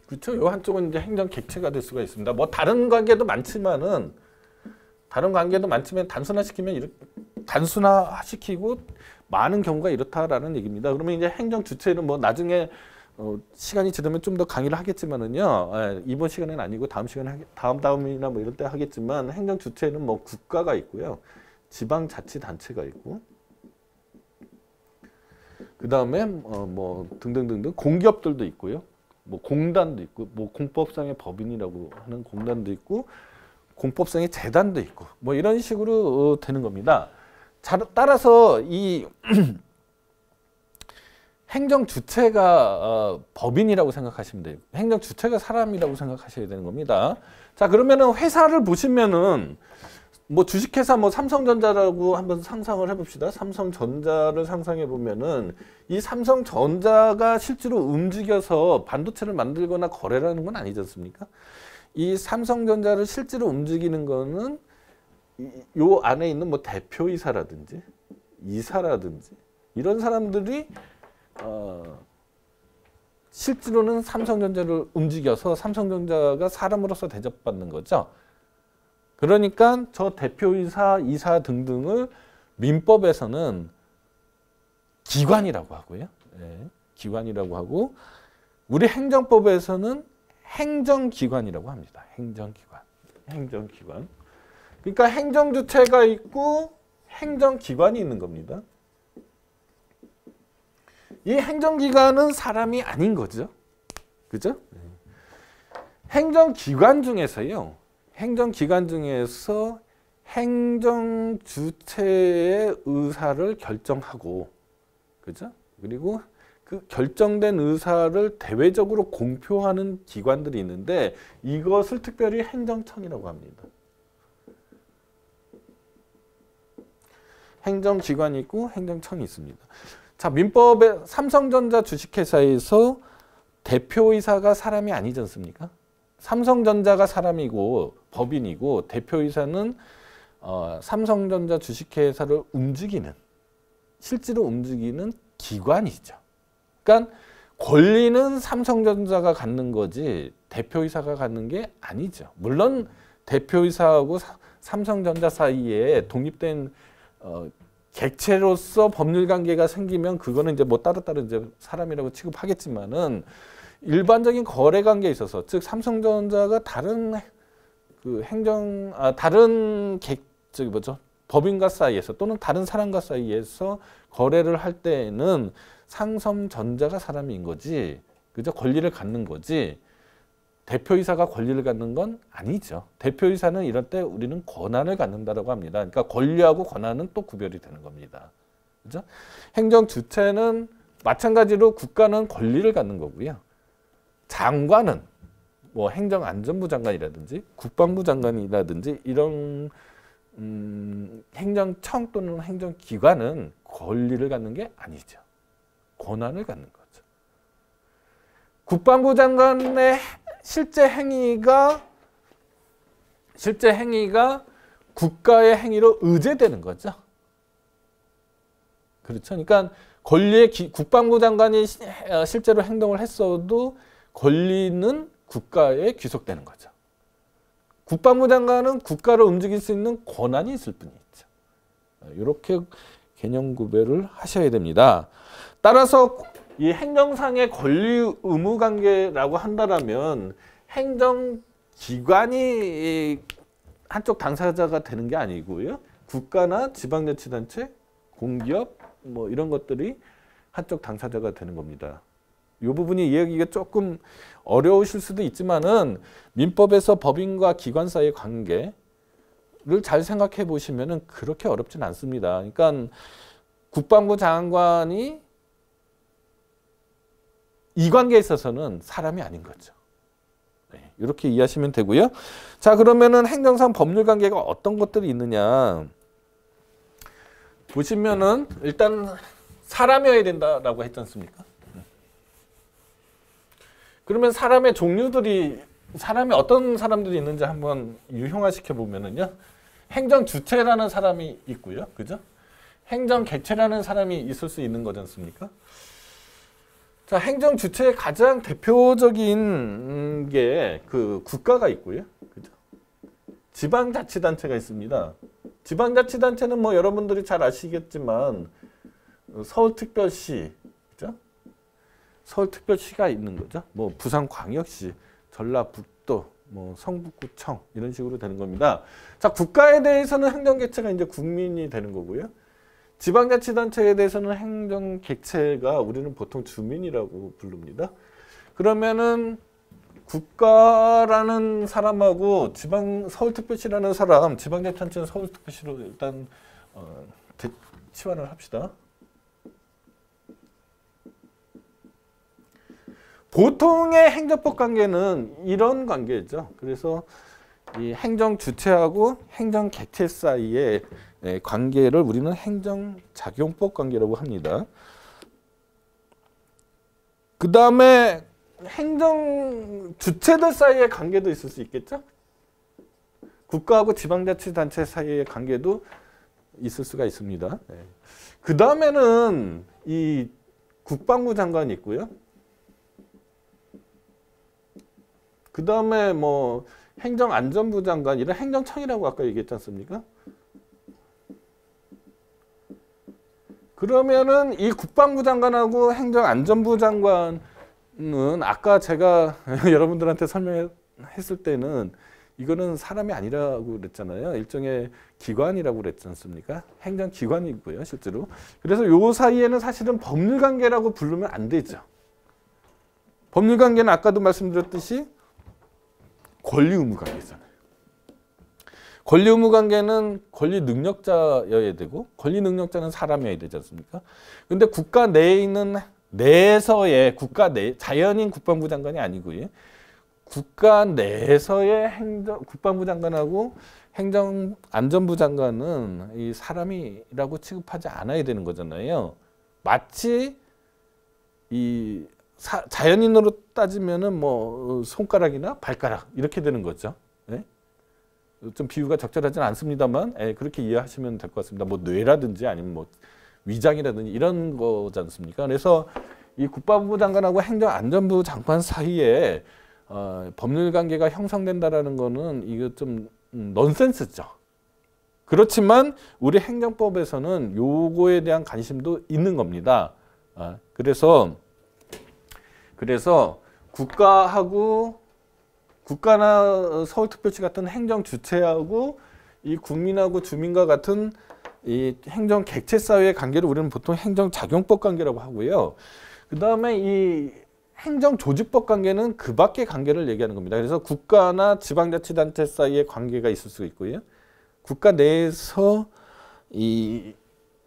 그렇죠? 요 한쪽은 이제 행정 객체가 될 수가 있습니다. 뭐 다른 관계도 많지만 단순화시키면 이렇게 단순화시키고 많은 경우가 이렇다라는 얘기입니다. 그러면 이제 행정 주체는 뭐 나중에 시간이 지나면 좀 더 강의를 하겠지만은요. 이번 시간은 아니고 다음 시간에 다음이나 뭐 이럴 때 하겠지만 행정 주체는 뭐 국가가 있고요. 지방자치단체가 있고 그다음에 뭐 등등등등 공기업들도 있고요. 뭐 공단도 있고 뭐 공법상의 법인이라고 하는 공단도 있고 공법상의 재단도 있고 뭐 이런 식으로 되는 겁니다. 따라서 이 행정 주체가 법인이라고 생각하시면 돼요. 행정 주체가 사람이라고 생각하셔야 되는 겁니다. 자, 그러면은 회사를 보시면은 뭐 주식회사 뭐 삼성전자라고 한번 상상을 해봅시다. 삼성전자를 상상해 보면은 이 삼성전자가 실제로 움직여서 반도체를 만들거나 거래를 하는 건 아니지 않습니까? 이 삼성전자를 실제로 움직이는 거는 요 안에 있는 뭐 대표이사라든지 이사라든지 이런 사람들이 실제로는 삼성전자를 움직여서 삼성전자가 사람으로서 대접받는 거죠. 그러니까 저 대표이사, 이사 등등을 민법에서는 기관이라고 하고요. 네, 기관이라고 하고 우리 행정법에서는 행정기관이라고 합니다. 행정기관. 그러니까 행정주체가 있고 행정기관이 있는 겁니다. 이 행정기관은 사람이 아닌 거죠. 그죠? 행정기관 중에서 행정주체의 의사를 결정하고, 그죠? 그리고 그 결정된 의사를 대외적으로 공표하는 기관들이 있는데 이것을 특별히 행정청이라고 합니다. 행정기관이 있고 행정청이 있습니다. 자, 민법에 삼성전자 주식회사에서 대표이사가 사람이 아니지 않습니까? 삼성전자가 사람이고 법인이고 대표이사는 삼성전자 주식회사를 실제로 움직이는 기관이죠. 그러니까 권리는 삼성전자가 갖는 거지 대표이사가 갖는 게 아니죠. 물론 대표이사하고 삼성전자 사이에 독립된 객체로서 법률 관계가 생기면 그거는 이제 뭐 따로따로 이제 사람이라고 취급하겠지만은 일반적인 거래 관계에 있어서 즉 삼성전자가 다른 법인과 사이에서 또는 다른 사람과 사이에서 거래를 할 때에는 상섬전자가 사람인 거지, 그죠? 권리를 갖는 거지. 대표이사가 권리를 갖는 건 아니죠. 대표이사는 이럴 때 우리는 권한을 갖는다라고 합니다. 그러니까 권리하고 권한은 또 구별이 되는 겁니다. 그죠? 행정주체는 마찬가지로 국가는 권리를 갖는 거고요. 장관은 뭐 행정안전부 장관이라든지 국방부 장관이라든지 이런 행정청 또는 행정기관은 권리를 갖는 게 아니죠. 권한을 갖는 거죠. 국방부 장관의 실제 행위가 국가의 행위로 의제되는 거죠. 그렇죠. 그러니까 국방부 장관이 실제로 행동을 했어도 권리는 국가에 귀속되는 거죠. 국방부 장관은 국가를 움직일 수 있는 권한이 있을 뿐이죠. 이렇게 개념 구별을 하셔야 됩니다. 따라서 이 행정상의 권리 의무 관계라고 한다면 행정기관이 한쪽 당사자가 되는 게 아니고요. 국가나 지방자치단체, 공기업 뭐 이런 것들이 한쪽 당사자가 되는 겁니다. 이 부분이 이해하기가 조금 어려우실 수도 있지만은 민법에서 법인과 기관 사이의 관계를 잘 생각해 보시면은 그렇게 어렵진 않습니다. 그러니까 국방부 장관이 이 관계에 있어서는 사람이 아닌 거죠. 네, 이렇게 이해하시면 되고요. 자, 그러면은 행정상 법률 관계가 어떤 것들이 있느냐 보시면은 일단 사람이어야 된다라고 했지 않습니까? 그러면 사람의 종류들이 사람이 어떤 사람들이 있는지 한번 유형화시켜 보면은요. 행정 주체라는 사람이 있고요. 그죠? 행정 객체라는 사람이 있을 수 있는 거지 않습니까? 자, 행정 주체의 가장 대표적인 게 그 국가가 있고요. 그죠? 지방자치단체가 있습니다. 지방자치단체는 뭐 여러분들이 잘 아시겠지만 서울특별시, 그죠? 서울특별시가 있는 거죠. 뭐 부산광역시, 전라북도, 뭐 성북구청 이런 식으로 되는 겁니다. 자, 국가에 대해서는 행정객체가 이제 국민이 되는 거고요. 지방자치단체에 대해서는 행정객체가 우리는 보통 주민이라고 부릅니다. 그러면은 국가라는 사람하고 서울특별시라는 사람, 지방자치단체는 서울특별시로 일단 치환을 합시다. 보통의 행정법 관계는 이런 관계죠. 그래서 이 행정 주체하고 행정 객체 사이의 관계를 우리는 행정작용법 관계라고 합니다. 그 다음에 행정 주체들 사이의 관계도 있을 수 있겠죠. 국가하고 지방자치단체 사이의 관계도 있을 수가 있습니다. 그 다음에는 이 국방부 장관이 있고요. 그 다음에 뭐 행정안전부 장관 이런 행정청이라고 아까 얘기했지 않습니까? 그러면은 이 국방부 장관하고 행정안전부 장관은 아까 제가 여러분들한테 설명했을 때는 이거는 사람이 아니라고 그랬잖아요. 일종의 기관이라고 그랬지 않습니까? 행정기관이고요, 실제로. 그래서 요 사이에는 사실은 법률관계라고 부르면 안 되죠. 법률관계는 아까도 말씀드렸듯이 권리의무관계잖아요. 권리의무관계는 권리능력자여야 되고 권리능력자는 사람이어야 되지 않습니까? 그런데 국가 내에 있는 내에서의 국가 내 자연인 국방부 장관이 아니고요. 국가 내에서의 국방부 장관하고 행정안전부 장관은 이 사람이라고 취급하지 않아야 되는 거잖아요. 마치 이 자연인으로 따지면은 뭐 손가락이나 발가락 이렇게 되는 거죠. 네? 좀 비유가 적절하지는 않습니다만 그렇게 이해하시면 될 것 같습니다. 뭐 뇌라든지 아니면 뭐 위장이라든지 이런 거지 않습니까? 그래서 이 국방부 장관하고 행정안전부 장관 사이에 법률 관계가 형성된다라는 거는 이거 좀 넌센스죠. 그렇지만 우리 행정법에서는 요거에 대한 관심도 있는 겁니다. 그래서 국가나 서울특별시 같은 행정 주체하고 이 국민하고 주민과 같은 이 행정 객체 사회의 관계를 우리는 보통 행정작용법 관계라고 하고요. 그 다음에 이 행정조직법 관계는 그 밖의 관계를 얘기하는 겁니다. 그래서 국가나 지방자치단체 사이의 관계가 있을 수 있고요. 국가 내에서 이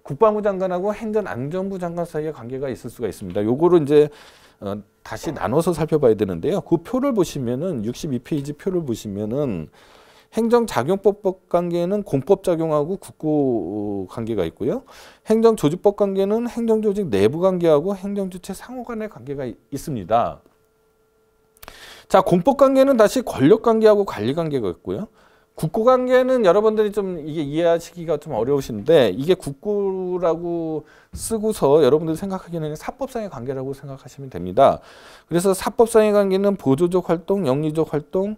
국방부 장관하고 행정안전부 장관 사이의 관계가 있을 수가 있습니다. 요거를 이제 다시 나눠서 살펴봐야 되는데요. 그 표를 보시면은 62페이지 표를 보시면은 행정작용법 관계는 공법작용하고 국고 관계가 있고요. 행정조직법 관계는 행정조직 내부 관계하고 행정주체 상호 간의 관계가 있습니다. 자, 공법 관계는 다시 권력 관계하고 관리 관계가 있고요. 국고 관계는 여러분들이 좀 이게 이해하시기가 좀 어려우신데 이게 국고라고 쓰고서 여러분들이 생각하기에는 사법상의 관계라고 생각하시면 됩니다. 그래서 사법상의 관계는 보조적 활동, 영리적 활동,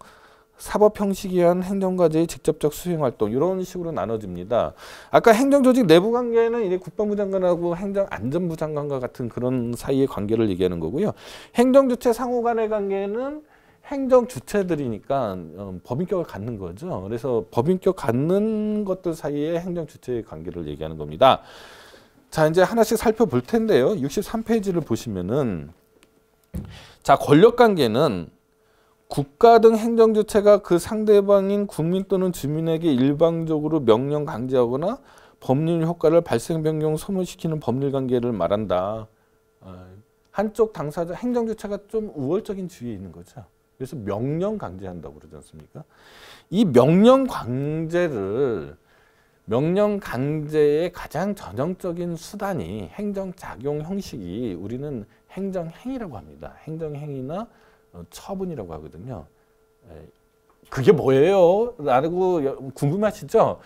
사법 형식에 의한 행정과제의 직접적 수행 활동 이런 식으로 나눠집니다. 아까 행정조직 내부 관계는 이제 국방부 장관하고 행정안전부 장관과 같은 그런 사이의 관계를 얘기하는 거고요. 행정주체 상호 간의 관계는 행정주체들이니까 법인격을 갖는 거죠. 그래서 법인격 갖는 것들 사이에 행정주체의 관계를 얘기하는 겁니다. 자, 이제 하나씩 살펴볼 텐데요. 63페이지를 보시면은 자, 권력관계는 국가 등 행정주체가 그 상대방인 국민 또는 주민에게 일방적으로 명령 강제하거나 법률 효과를 발생 변경 소멸시키는 법률 관계를 말한다. 한쪽 당사자 행정주체가 좀 우월적인 주의에 있는 거죠. 그래서 명령 강제한다고 그러지 않습니까? 이 명령 강제의 가장 전형적인 수단이 행정작용 형식이 우리는 행정행위라고 합니다. 행정행위나 처분이라고 하거든요. 그게 뭐예요? 라고 궁금하시죠?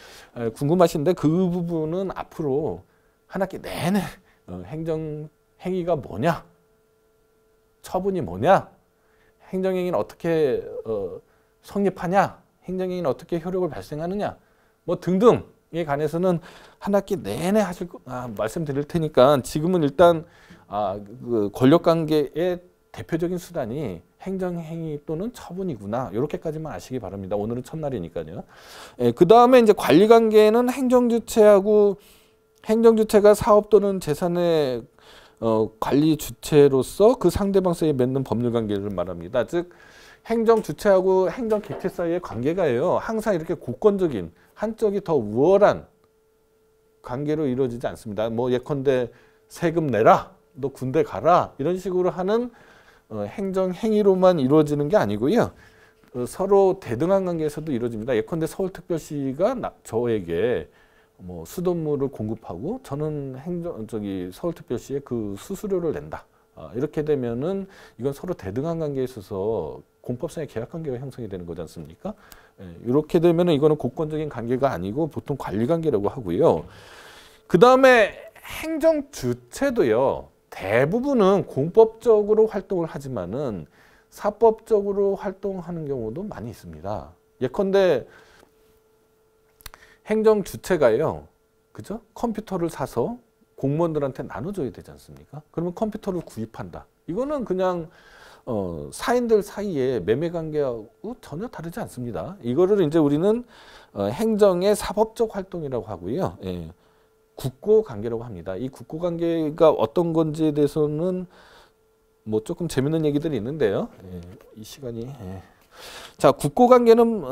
궁금하신데 그 부분은 앞으로 한 학기 내내 행정행위가 뭐냐? 처분이 뭐냐? 행정행위는 어떻게 성립하냐? 행정행위는 어떻게 효력을 발생하느냐? 뭐 등등에 관해서는 한 학기 내내 말씀드릴 테니까 지금은 일단 그 권력관계의 대표적인 수단이 행정행위 또는 처분이구나. 이렇게까지만 아시기 바랍니다. 오늘은 첫날이니까요. 그 다음에 이제 관리관계는 행정주체가 사업 또는 재산의 관리 주체로서 그 상대방 사이에 맺는 법률관계를 말합니다. 즉 행정주체하고 행정객체 사이의 관계가요. 항상 이렇게 고권적인 한쪽이 더 우월한 관계로 이루어지지 않습니다. 뭐 예컨대 세금 내라, 너 군대 가라 이런 식으로 하는 행정행위로만 이루어지는 게 아니고요. 서로 대등한 관계에서도 이루어집니다. 예컨대 서울특별시가 저에게 뭐 수돗물을 공급하고 저는 서울특별시에 그 수수료를 낸다. 이렇게 되면은 이건 서로 대등한 관계에 있어서 공법상의 계약 관계가 형성이 되는 거지 않습니까? 이렇게 되면은 이거는 고권적인 관계가 아니고 보통 관리 관계라고 하고요. 그 다음에 행정 주체도요. 대부분은 공법적으로 활동을 하지만은 사법적으로 활동하는 경우도 많이 있습니다. 예컨대 행정 주체가요, 그죠? 컴퓨터를 사서 공무원들한테 나눠줘야 되지 않습니까? 그러면 컴퓨터를 구입한다. 이거는 그냥 사인들 사이에 매매 관계하고 전혀 다르지 않습니다. 이거를 이제 우리는 행정의 사법적 활동이라고 하고요. 예. 국고 관계라고 합니다. 이 국고 관계가 어떤 건지에 대해서는 뭐 조금 재밌는 얘기들이 있는데요. 예. 이 시간이. 예. 자, 국고 관계는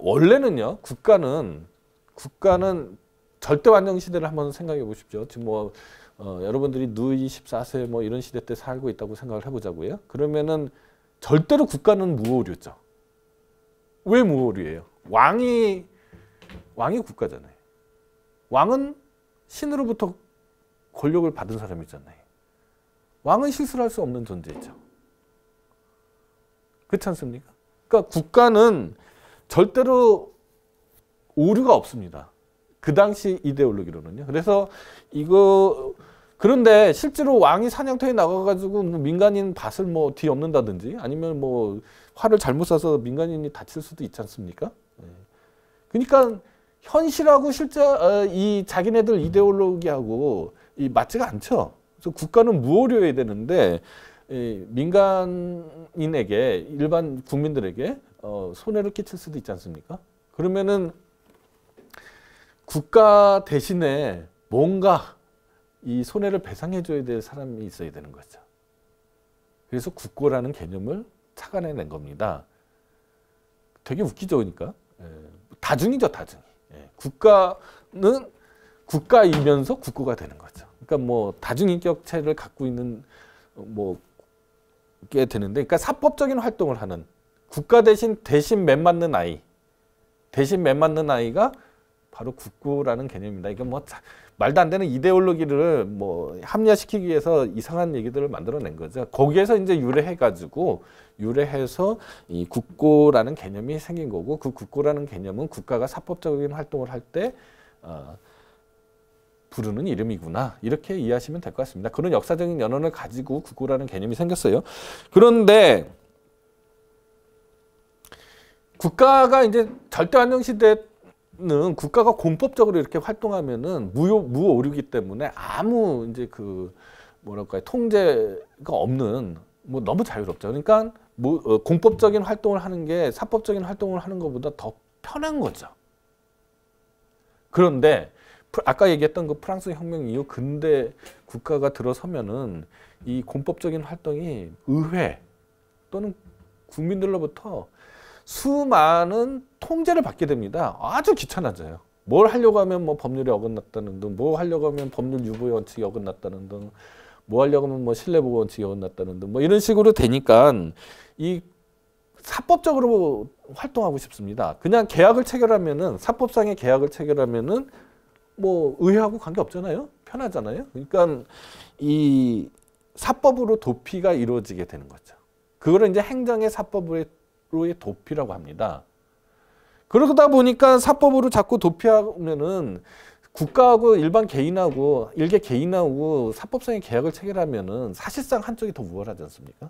원래는요. 국가는 절대 완성 시대를 한번 생각해 보십시오. 지금 뭐 여러분들이 누이 14세 뭐 이런 시대 때 살고 있다고 생각을 해보자고요. 그러면은 절대로 국가는 무오류죠. 왜 무오류예요? 왕이 국가잖아요. 왕은 신으로부터 권력을 받은 사람이잖아요. 왕은 실수를 할 수 없는 존재죠. 그렇지 않습니까? 그러니까 국가는 절대로 오류가 없습니다. 그 당시 이데올로기로는요. 그래서 그런데 실제로 왕이 사냥터에 나가가지고 뭐 민간인 밭을 뭐 뒤엎는다든지 아니면 뭐 활을 잘못 쏴서 민간인이 다칠 수도 있지 않습니까? 그러니까 현실하고 실제 이 자기네들 이데올로기하고 맞지가 않죠. 그래서 국가는 무오류해야 되는데 민간인에게 일반 국민들에게 손해를 끼칠 수도 있지 않습니까? 그러면은 국가 대신에 뭔가 이 손해를 배상해줘야 될 사람이 있어야 되는 거죠. 그래서 국고라는 개념을 착안해낸 겁니다. 되게 웃기죠, 그러니까. 다중이죠, 다중. 국가는 국가이면서 국고가 되는 거죠. 그러니까 뭐 다중인격체를 갖고 있는 게 되는데, 그러니까 사법적인 활동을 하는 국가 대신 매 맞는 아이, 대신 매 맞는 아이가 바로 국고라는 개념입니다. 이게 뭐 말도 안 되는 이데올로기를 뭐 합리화시키기 위해서 이상한 얘기들을 만들어낸 거죠. 거기에서 이제 유래해서 이 국고라는 개념이 생긴 거고, 그 국고라는 개념은 국가가 사법적인 활동을 할 때 부르는 이름이구나, 이렇게 이해하시면 될 것 같습니다. 그런 역사적인 연원을 가지고 국고라는 개념이 생겼어요. 그런데 국가가 이제 절대안정 시대는 국가가 공법적으로 이렇게 활동하면은 무오류이기 때문에 아무 이제 그 뭐랄까요, 통제가 없는, 뭐 너무 자유롭죠. 그러니까 공법적인 활동을 하는 게 사법적인 활동을 하는 것보다 더 편한 거죠. 그런데 아까 얘기했던 그 프랑스 혁명 이후 근대 국가가 들어서면은 이 공법적인 활동이 의회 또는 국민들로부터 수많은 통제를 받게 됩니다. 아주 귀찮아져요. 뭘 하려고 하면 뭐 법률에 어긋났다는 등, 뭐 하려고 하면 법률 유보의 원칙이 어긋났다는 등, 뭐 하려고 하면 뭐 신뢰보호 원칙이 어긋났다는 등, 뭐 이런 식으로 되니까 이 사법적으로 활동하고 싶습니다. 그냥 계약을 체결하면은, 사법상의 계약을 체결하면은 뭐 의회하고 관계 없잖아요. 편하잖아요. 그러니까 이 사법으로 도피가 이루어지게 되는 거죠. 그거를 이제 행정의 사법으로의 도피라고 합니다. 그러다 보니까 사법으로 자꾸 도피하면은 국가하고 일반 개인하고 일개 개인하고 사법상의 계약을 체결하면은 사실상 한쪽이 더 우월하지 않습니까?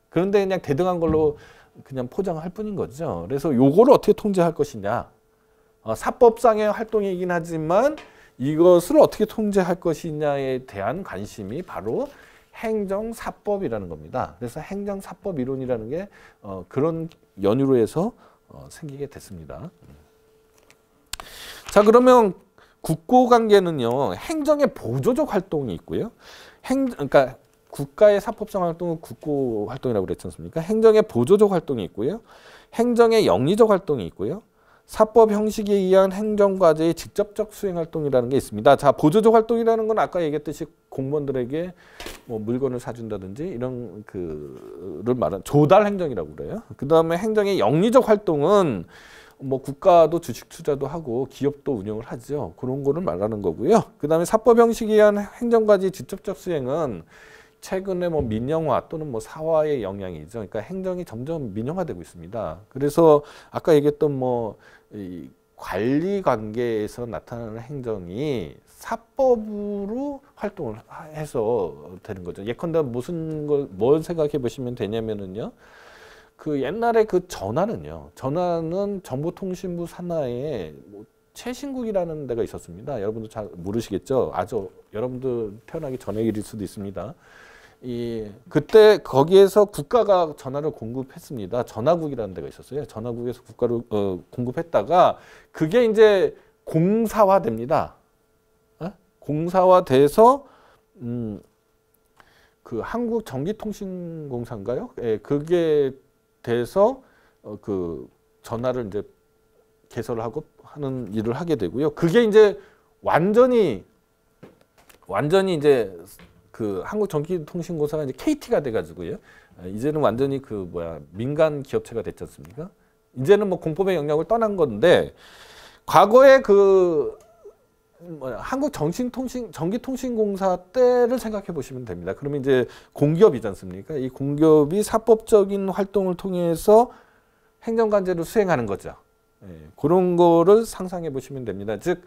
그런데 그냥 대등한 걸로 그냥 포장할 뿐인 거죠. 그래서 요거를 어떻게 통제할 것이냐. 사법상의 활동이긴 하지만 이것을 어떻게 통제할 것이냐에 대한 관심이 바로 행정사법이라는 겁니다. 그래서 행정사법 이론이라는 게 그런 연유로 해서 생기게 됐습니다. 자, 그러면 국고관계는요, 행정의 보조적 활동이 있고요. 그러니까 국가의 사법상 활동은 국고 활동이라고 그랬지 않습니까? 행정의 보조적 활동이 있고요. 행정의 영리적 활동이 있고요. 사법 형식에 의한 행정과제의 직접적 수행 활동이라는 게 있습니다. 자, 보조적 활동이라는 건 아까 얘기했듯이 공무원들에게 뭐 물건을 사준다든지 이런 그를 말하는 조달 행정이라고 그래요. 그 다음에 행정의 영리적 활동은 뭐 국가도 주식 투자도 하고 기업도 운영을 하죠. 그런 거를 말하는 거고요. 그 다음에 사법 형식에 의한 행정과제의 직접적 수행은 최근에 뭐 민영화 또는 뭐 사화의 영향이죠. 그러니까 행정이 점점 민영화되고 있습니다. 그래서 아까 얘기했던 뭐 이 관리 관계에서 나타나는 행정이 사법으로 활동을 해서 되는 거죠. 예컨대 뭘 생각해 보시면 되냐면은요. 그 옛날에 그 전화는 정보통신부 산하에 뭐 최신국이라는 데가 있었습니다. 여러분도 잘 모르시겠죠? 아주 여러분들 태어나기 전의 일일 수도 있습니다. 그때 거기에서 국가가 전화를 공급했습니다. 전화국이라는 데가 있었어요. 전화국에서 국가를 공급했다가 그게 이제 공사화됩니다. 공사화돼서 그 한국전기통신공사인가요? 예, 그게 돼서 그 전화를 이제 개설을 하고 하는 일을 하게 되고요. 그게 이제 완전히 이제 그 한국전기통신공사가 이제 KT가 돼가지고요. 이제는 완전히 그 민간 기업체가 됐지 않습니까? 이제는 뭐 공법의 영역을 떠난 건데 과거에 그 한국전기통신공사 때를 생각해 보시면 됩니다. 그러면 이제 공기업이지 않습니까? 이 공기업이 사법적인 활동을 통해서 행정관제를 수행하는 거죠. 그런 거를 상상해 보시면 됩니다. 즉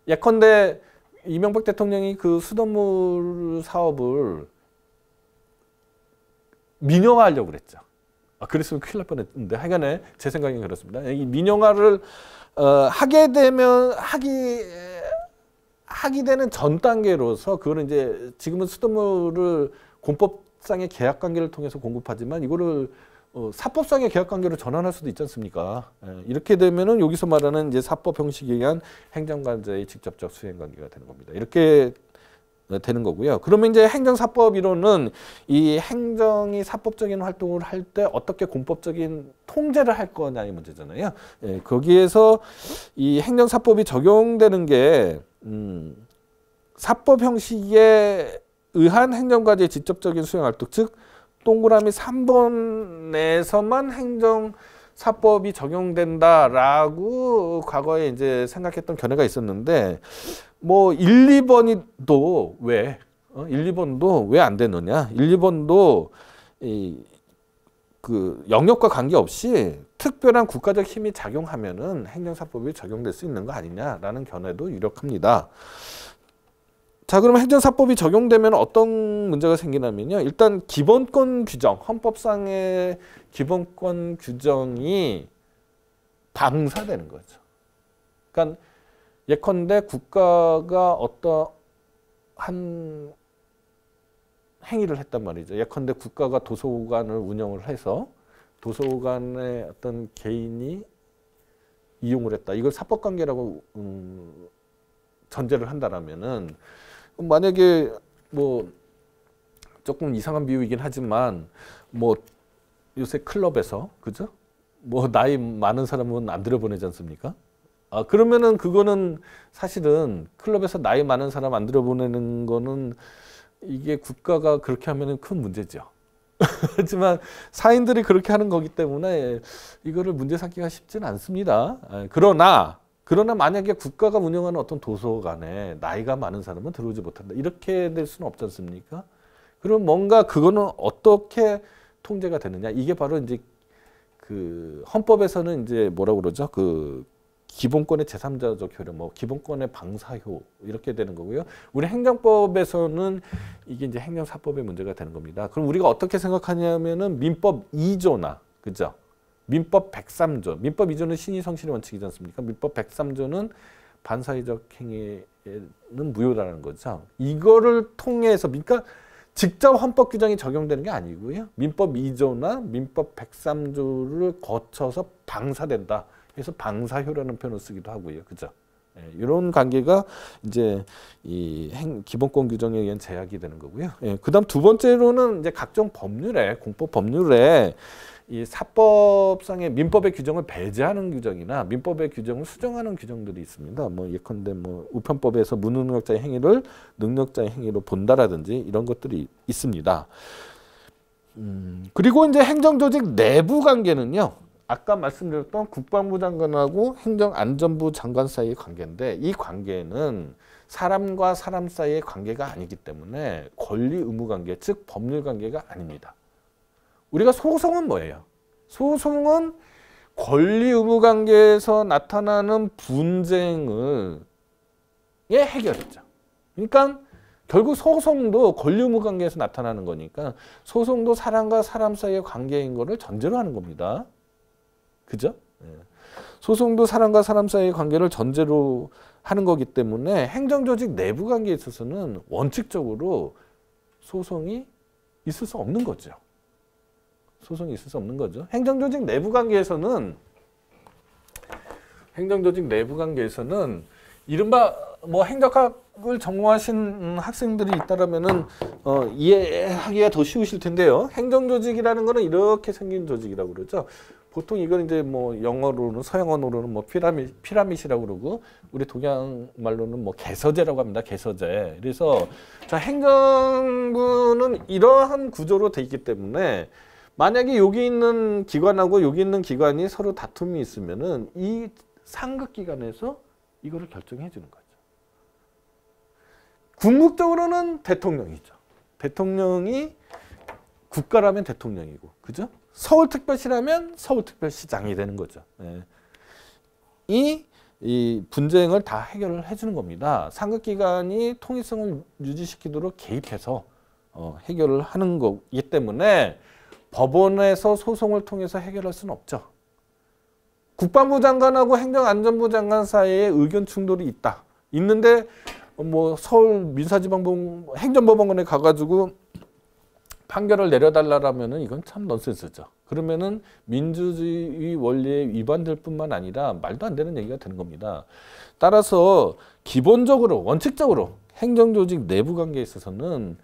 예컨대 이명박 대통령이 그 수돗물 사업을 민영화하려고 그랬죠. 그랬으면 큰일 날 뻔했는데 하여간에 제 생각엔 그렇습니다. 이 민영화를 하게 되는 전 단계로서 그거는 이제 지금은 수돗물을 공법상의 계약 관계를 통해서 공급하지만 이거를 사법상의 계약관계로 전환할 수도 있지 않습니까? 이렇게 되면은 여기서 말하는 이제 사법 형식에 의한 행정관자의 직접적 수행관계가 되는 겁니다. 이렇게 되는 거고요. 그러면 이제 행정사법 이론은 이 행정이 사법적인 활동을 할 때 어떻게 공법적인 통제를 할 거냐의 문제잖아요. 거기에서 이 행정사법이 적용되는 게 사법 형식에 의한 행정과제의 직접적인 수행 활동, 즉 동그라미 3번에서만 행정사법이 적용된다라고 과거에 이제 생각했던 견해가 있었는데 뭐 1, 2번도 왜 1, 2번도 왜 안 되느냐? 1, 2번도 그 영역과 관계없이 특별한 국가적 힘이 작용하면은 행정사법이 적용될 수 있는 거 아니냐라는 견해도 유력합니다. 자, 그러면 행정사법이 적용되면 어떤 문제가 생기냐면요. 일단 기본권 규정, 헌법상의 기본권 규정이 방사되는 거죠. 그러니까 예컨대 국가가 어떠한 행위를 했단 말이죠. 예컨대 국가가 도서관을 운영을 해서 도서관의 어떤 개인이 이용을 했다. 이걸 사법관계라고 전제를 한다라면은 만약에 뭐 조금 이상한 비유이긴 하지만 뭐 요새 클럽에서 그죠? 뭐 나이 많은 사람은 안 들여보내지 않습니까? 그러면은 그거는 사실은 클럽에서 나이 많은 사람 안 들여보내는 거는 이게 국가가 그렇게 하면은 큰 문제죠. 하지만 사인들이 그렇게 하는 거기 때문에 이거를 문제 삼기가 쉽지는 않습니다. 그러나 만약에 국가가 운영하는 어떤 도서관에 나이가 많은 사람은 들어오지 못한다. 이렇게 될 수는 없지 않습니까? 그럼 뭔가 그거는 어떻게 통제가 되느냐? 이게 바로 이제 그 헌법에서는 이제 뭐라고 그러죠? 그 기본권의 제3자적 효력, 뭐 기본권의 방사효 이렇게 되는 거고요. 우리 행정법에서는 이게 이제 행정사법의 문제가 되는 겁니다. 그럼 우리가 어떻게 생각하냐면은 민법 2조나 그죠? 민법 103조. 민법 2조는 신의성실의 원칙이지 않습니까? 민법 103조는 반사회적 행위는 무효라는 거죠. 이거를 통해서 그러니까 직접 헌법 규정이 적용되는 게 아니고요. 민법 2조나 민법 103조를 거쳐서 방사된다. 그래서 방사효라는 표현을 쓰기도 하고요. 그죠? 이런 관계가 이제 이 기본권 규정에 의한 제약이 되는 거고요. 그다음 두 번째로는 이제 각종 법률에 공법 법률에 이 사법상의 민법의 규정을 배제하는 규정이나 민법의 규정을 수정하는 규정들이 있습니다. 뭐 예컨대 뭐 우편법에서 무능력자의 행위를 능력자의 행위로 본다라든지 이런 것들이 있습니다. 그리고 이제 행정조직 내부 관계는요. 아까 말씀드렸던 국방부 장관하고 행정안전부 장관 사이의 관계인데 이 관계는 사람과 사람 사이의 관계가 아니기 때문에 권리 의무 관계, 즉 법률 관계가 아닙니다. 우리가 소송은 뭐예요? 소송은 권리 의무 관계에서 나타나는 분쟁의 해결이죠. 그러니까 결국 소송도 권리 의무 관계에서 나타나는 거니까 소송도 사람과 사람 사이의 관계인 거를 전제로 하는 겁니다. 그죠? 소송도 사람과 사람 사이의 관계를 전제로 하는 거기 때문에 행정조직 내부 관계에 있어서는 원칙적으로 소송이 있을 수 없는 거죠. 소송이 있을 수 없는 거죠. 행정조직 내부 관계에서는 이른바 뭐 행정학을 전공하신 학생들이 있다라면은 이해하기가 더 쉬우실 텐데요. 행정조직이라는 거는 이렇게 생긴 조직이라고 그러죠. 보통 이걸 이제 뭐 영어로는 서양어로는 뭐 피라밋이라고 그러고 우리 동양 말로는 뭐 개서제라고 합니다. 개서제. 그래서 자 행정부는 이러한 구조로 돼 있기 때문에 만약에 여기 있는 기관하고 여기 있는 기관이 서로 다툼이 있으면은 이 상급 기관에서 이거를 결정해 주는 거죠. 궁극적으로는 대통령이죠. 대통령이 국가라면 대통령이고, 그죠? 서울특별시라면 서울특별시장이 되는 거죠. 이 분쟁을 다 해결을 해주는 겁니다. 상급기관이 통일성을 유지시키도록 개입해서 해결을 하는 거기 때문에 법원에서 소송을 통해서 해결할 수는 없죠. 국방부 장관하고 행정안전부 장관 사이에 의견 충돌이 있다. 있는데 뭐 서울 민사지방법 행정법원에 가가지고 판결을 내려달라라면은 이건 참 넌센스죠. 그러면은 민주주의 원리에 위반될 뿐만 아니라 말도 안 되는 얘기가 되는 겁니다. 따라서 기본적으로 원칙적으로 행정조직 내부 관계에 있어서는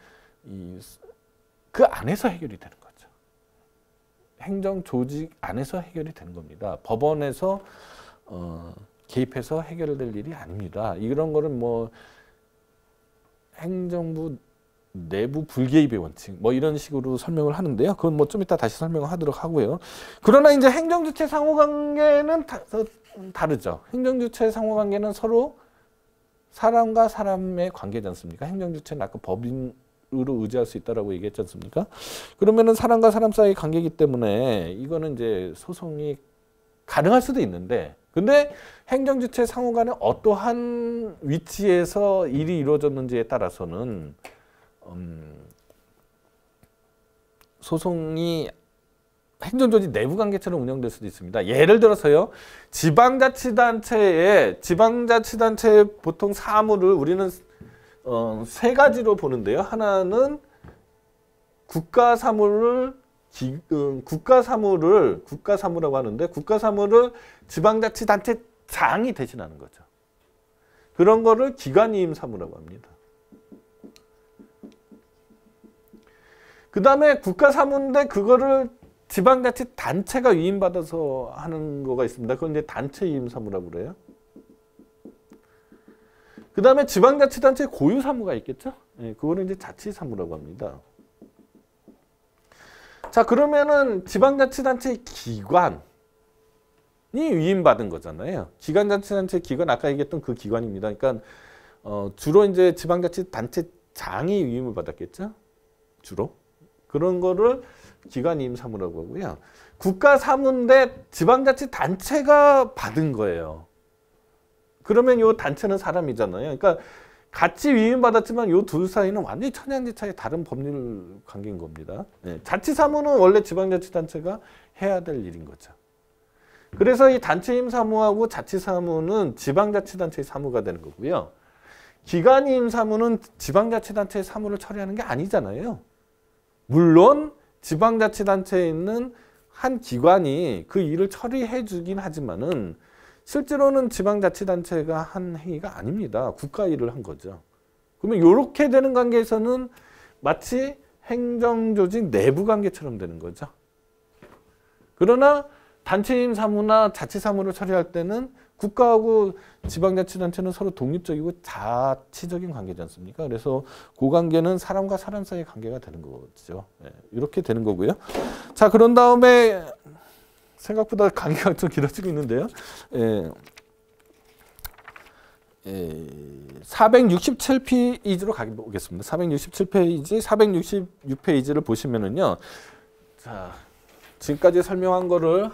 그 안에서 해결이 되는 거죠. 행정조직 안에서 해결이 되는 겁니다. 법원에서 개입해서 해결될 일이 아닙니다. 이런 거는 뭐 행정부 내부 불개입의 원칙 뭐 이런 식으로 설명을 하는데요. 그건 뭐 좀 이따 다시 설명을 하도록 하고요. 그러나 이제 행정주체 상호관계는 다르죠. 행정주체 상호관계는 서로 사람과 사람의 관계지 않습니까? 행정주체는 아까 법인으로 의지할 수 있다라고 얘기했지 않습니까? 그러면은 사람과 사람 사이의 관계이기 때문에 이거는 이제 소송이 가능할 수도 있는데, 근데 행정주체 상호 간에 어떠한 위치에서 일이 이루어졌는지에 따라서는 소송이 행정조직 내부 관계처럼 운영될 수도 있습니다. 예를 들어서요, 지방자치단체의 보통 사무를 우리는 세 가지로 보는데요. 하나는 국가사무라고 하는데, 국가사무를 지방자치단체장이 대신하는 거죠. 그런 거를 기관이임 사무라고 합니다. 그 다음에 국가사무인데 그거를 지방자치단체가 위임받아서 하는 거가 있습니다. 그건 이제 단체이임 사무라고 그래요. 그 다음에 지방자치단체 고유 사무가 있겠죠. 예, 그거는 이제 자치사무라고 합니다. 자, 그러면은 지방자치단체 기관이 위임받은 거잖아요. 기관자치단체 기관, 아까 얘기했던 그 기관입니다. 그러니까 주로 이제 지방자치단체장이 위임을 받았겠죠. 주로 그런 거를 기관이임 사무라고 하고요. 국가사무인데 지방자치단체가 받은 거예요. 그러면 이 단체는 사람이잖아요. 그러니까 같이 위임받았지만 이 둘 사이는 완전히 천양지차의 다른 법률 관계인 겁니다. 네. 자치사무는 원래 지방자치단체가 해야 될 일인 거죠. 그래서 이 단체임 사무하고 자치사무는 지방자치단체의 사무가 되는 거고요. 기관이임 사무는 지방자치단체의 사무를 처리하는 게 아니잖아요. 물론 지방자치단체에 있는 한 기관이 그 일을 처리해 주긴 하지만은 실제로는 지방자치단체가 한 행위가 아닙니다. 국가 일을 한 거죠. 그러면 이렇게 되는 관계에서는 마치 행정조직 내부 관계처럼 되는 거죠. 그러나 단체임 사무나 자치사무를 처리할 때는 국가하고 지방자치단체는 서로 독립적이고 자치적인 관계지 않습니까? 그래서 그 관계는 사람과 사람 사이의 관계가 되는 거죠. 네, 이렇게 되는 거고요. 자, 그런 다음에 생각보다 강의가 좀 길어지고 있는데요. 467페이지로 가보겠습니다. 467페이지, 466페이지를 보시면은요. 자, 지금까지 설명한 거를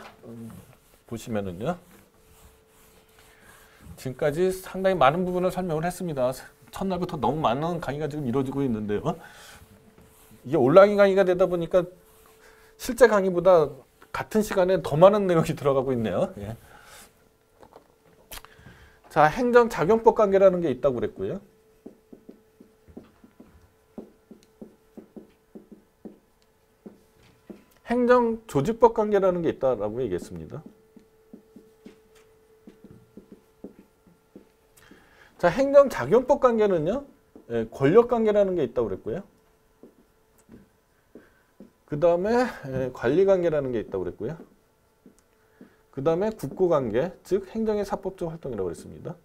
보시면은요. 지금까지 상당히 많은 부분을 설명을 했습니다. 첫날부터 너무 많은 강의가 지금 이루어지고 있는데요. 이게 온라인 강의가 되다 보니까 실제 강의보다 같은 시간에 더 많은 내용이 들어가고 있네요. 예. 자, 행정작용법 관계라는 게 있다고 그랬고요. 행정조직법 관계라는 게 있다라고 얘기했습니다. 자, 행정작용법 관계는요, 권력관계라는 게 있다고 그랬고요. 그 다음에 관리관계라는 게 있다고 그랬고요. 그 다음에 국고관계, 즉 행정의 사법적 활동이라고 그랬습니다.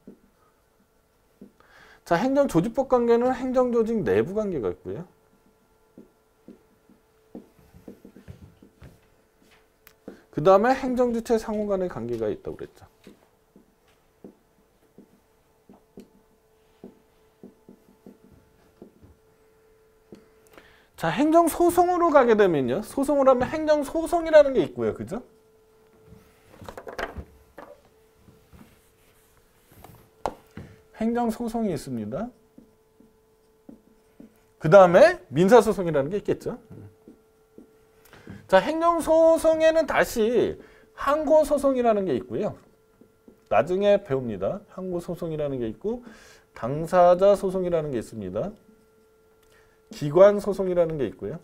자, 행정조직법 관계는 행정조직 내부 관계가 있고요. 그 다음에 행정주체 상호 간의 관계가 있다고 그랬죠. 자, 행정소송으로 가게 되면요. 소송을 하면 행정소송이라는 게 있고요. 그죠? 행정소송이 있습니다. 그 다음에 민사소송이라는 게 있겠죠. 자, 행정소송에는 다시 항고소송이라는 게 있고요. 나중에 배웁니다. 항고소송이라는 게 있고 당사자 소송이라는 게 있습니다. 기관 소송이라는 게 있고요.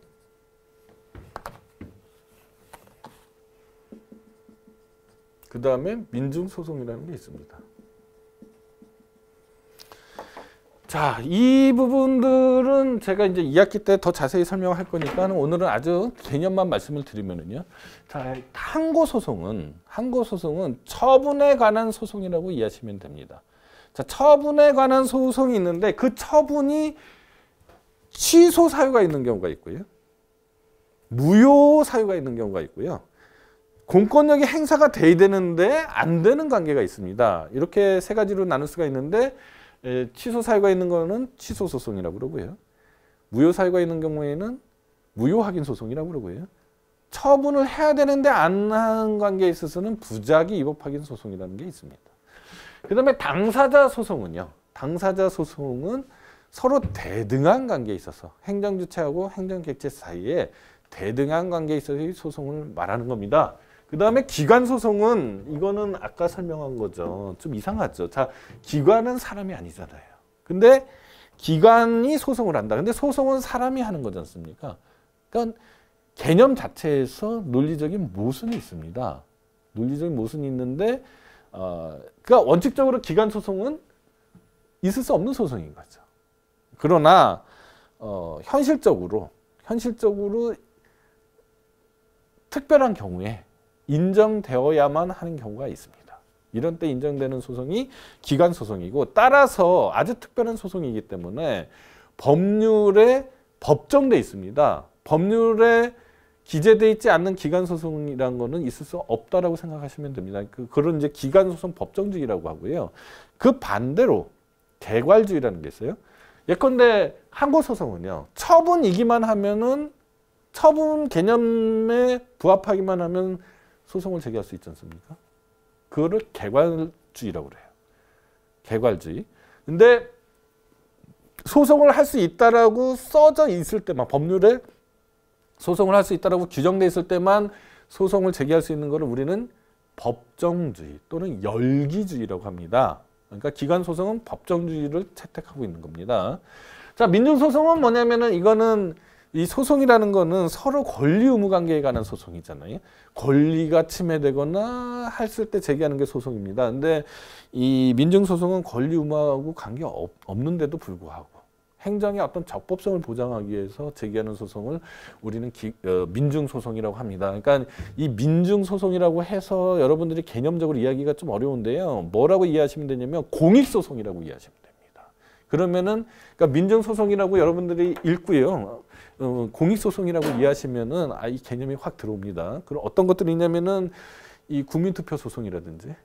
그 다음에 민중소송이라는 게 있습니다. 자, 이 부분들은 제가 이제 2학기 때 더 자세히 설명할 거니까 오늘은 아주 개념만 말씀을 드리면은요. 자, 항고소송은 처분에 관한 소송이라고 이해하시면 됩니다. 자, 처분에 관한 소송이 있는데 그 처분이 취소 사유가 있는 경우가 있고요. 무효 사유가 있는 경우가 있고요. 공권력이 행사가 돼야 되는데 안 되는 관계가 있습니다. 이렇게 세 가지로 나눌 수가 있는데 취소 사유가 있는 거는 취소 소송이라고 그러고요. 무효 사유가 있는 경우에는 무효 확인 소송이라고 그러고요. 처분을 해야 되는데 안 한 관계에 있어서는 부작위 위법 확인 소송이라는 게 있습니다. 그다음에 당사자 소송은요. 당사자 소송은 서로 대등한 관계에 있어서 행정주체하고 행정객체 사이에 대등한 관계에 있어서 이 소송을 말하는 겁니다. 그 다음에 기관소송은 이거는 아까 설명한 거죠. 좀 이상하죠. 자, 기관은 사람이 아니잖아요. 근데 기관이 소송을 한다. 근데 소송은 사람이 하는 거지 않습니까? 그러니까 개념 자체에서 논리적인 모순이 있습니다. 논리적인 모순이 있는데 그러니까 원칙적으로 기관소송은 있을 수 없는 소송인 거죠. 그러나 현실적으로 특별한 경우에 인정되어야만 하는 경우가 있습니다. 이런 때 인정되는 소송이 기관소송이고 따라서 아주 특별한 소송이기 때문에 법률에 법정돼 있습니다. 법률에 기재되어 있지 않는 기관소송이라는 거는 있을 수 없다라고 생각하시면 됩니다. 그런 이제 기관소송 법정주의라고 하고요. 그 반대로 개괄주의라는 게 있어요. 예컨대 항고소송은요. 처분이기만 하면은 처분 개념에 부합하기만 하면 소송을 제기할 수 있지 않습니까? 그거를 개괄주의라고 그래요. 개괄주의. 근데 소송을 할 수 있다라고 써져 있을 때만 법률에 소송을 할 수 있다라고 규정돼 있을 때만 소송을 제기할 수 있는 것을 우리는 법정주의 또는 열기주의라고 합니다. 그러니까 기관소송은 법정주의를 채택하고 있는 겁니다. 자, 민중소송은 뭐냐면은 이거는 이 소송이라는 거는 서로 권리 의무 관계에 관한 소송이잖아요. 권리가 침해되거나 했을 때 제기하는 게 소송입니다. 근데 이 민중소송은 권리 의무하고 관계 없는데도 불구하고 행정의 어떤 적법성을 보장하기 위해서 제기하는 소송을 우리는 민중소송이라고 합니다. 그러니까 이 민중소송이라고 해서 여러분들이 개념적으로 이해하기가 좀 어려운데요. 뭐라고 이해하시면 되냐면 공익소송이라고 이해하시면 됩니다. 그러면은 그러니까 민중소송이라고 여러분들이 읽고요. 공익소송이라고 이해하시면은 이 개념이 확 들어옵니다. 그럼 어떤 것들이 있냐면은 이 국민투표 소송이라든지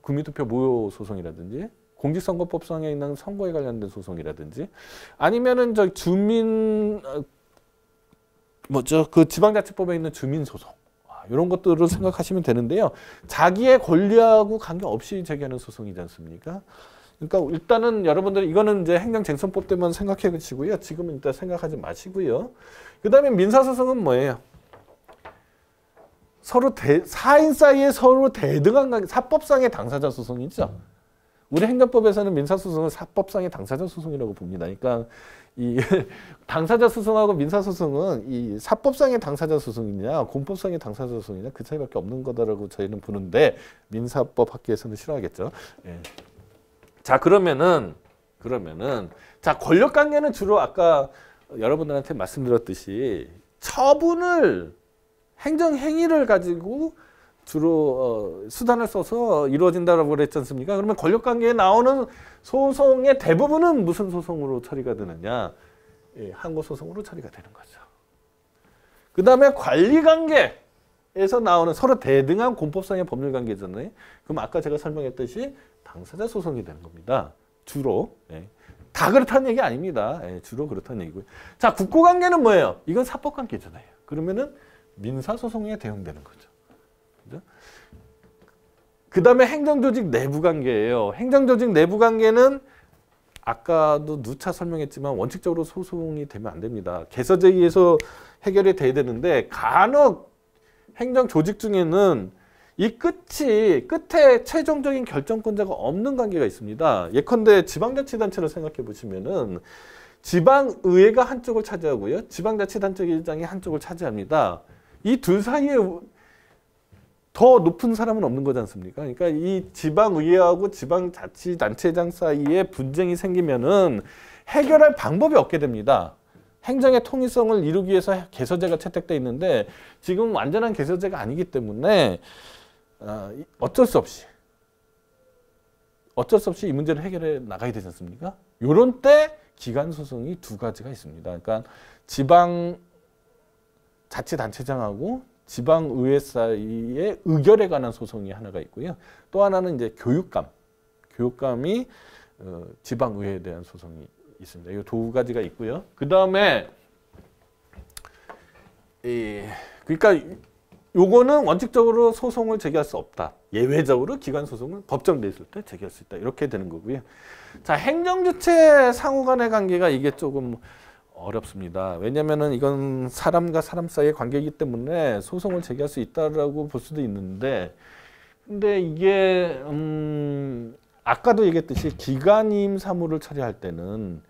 국민투표 무효 소송이라든지 공직선거법상에 있는 선거에 관련된 소송이라든지 아니면은 저 주민 그 지방자치법에 있는 주민소송 이런 것들을 생각하시면 되는데요. 자기의 권리하고 관계없이 제기하는 소송이지 않습니까? 그러니까 일단은 여러분들 이거는 이제 행정쟁선법 때만 생각해 보시고요. 지금은 일단 생각하지 마시고요. 그 다음에 민사소송은 뭐예요? 서로 사인 사이에 서로 대등한 관계, 사법상의 당사자 소송이죠. 우리 행정법에서는 민사소송은 사법상의 당사자 소송이라고 봅니다. 그러니까 이 당사자 소송하고 민사소송은 이 사법상의 당사자 소송이냐 공법상의 당사자 소송이냐 그 차이밖에 없는 거다라고 저희는 보는데 민사법 학계에서는 싫어하겠죠. 예. 자 그러면은 자 권력관계는 주로 아까 여러분들한테 말씀드렸듯이 처분을 행정행위를 가지고 주로 수단을 써서 이루어진다고 그랬지 않습니까? 그러면 권력관계에 나오는 소송의 대부분은 무슨 소송으로 처리가 되느냐? 예, 항고소송으로 처리가 되는 거죠. 그 다음에 관리관계에서 나오는 서로 대등한 공법상의 법률관계잖아요. 그럼 아까 제가 설명했듯이 당사자 소송이 되는 겁니다. 주로. 예. 다 그렇다는 얘기 아닙니다. 예, 주로 그렇다는 얘기고요. 자, 국고관계는 뭐예요? 이건 사법관계잖아요. 그러면은 민사소송에 대응되는 거죠. 그 다음에 행정조직 내부관계예요. 행정조직 내부관계는 아까도 누차 설명했지만 원칙적으로 소송이 되면 안 됩니다. 개서제의에서 해결이 돼야 되는데 간혹 행정조직 중에는 이 끝에 최종적인 결정권자가 없는 관계가 있습니다. 예컨대 지방자치단체를 생각해 보시면은 지방의회가 한쪽을 차지하고요. 지방자치단체장이 한쪽을 차지합니다. 이 둘 사이에 더 높은 사람은 없는 거지 않습니까? 그러니까 이 지방의회하고 지방자치단체장 사이에 분쟁이 생기면은 해결할 방법이 없게 됩니다. 행정의 통일성을 이루기 위해서 개서제가 채택돼 있는데 지금 완전한 개서제가 아니기 때문에 어쩔 수 없이 이 문제를 해결해 나가야 되지 않습니까? 이런 때 기간 소송이 두 가지가 있습니다. 그러니까 지방자치단체장하고 지방의회 사이의 의결에 관한 소송이 하나가 있고요. 또 하나는 이제 교육감이 지방의회에 대한 소송이 있습니다. 이 두 가지가 있고요. 그 다음에 그러니까 요거는 원칙적으로 소송을 제기할 수 없다. 예외적으로 기관 소송은 법정돼 있을 때 제기할 수 있다. 이렇게 되는 거고요. 자, 행정주체 상호 간의 관계가 이게 조금 어렵습니다. 왜냐면은 이건 사람과 사람 사이의 관계이기 때문에 소송을 제기할 수 있다라고 볼 수도 있는데, 근데 이게 아까도 얘기했듯이 기관임 사무를 처리할 때는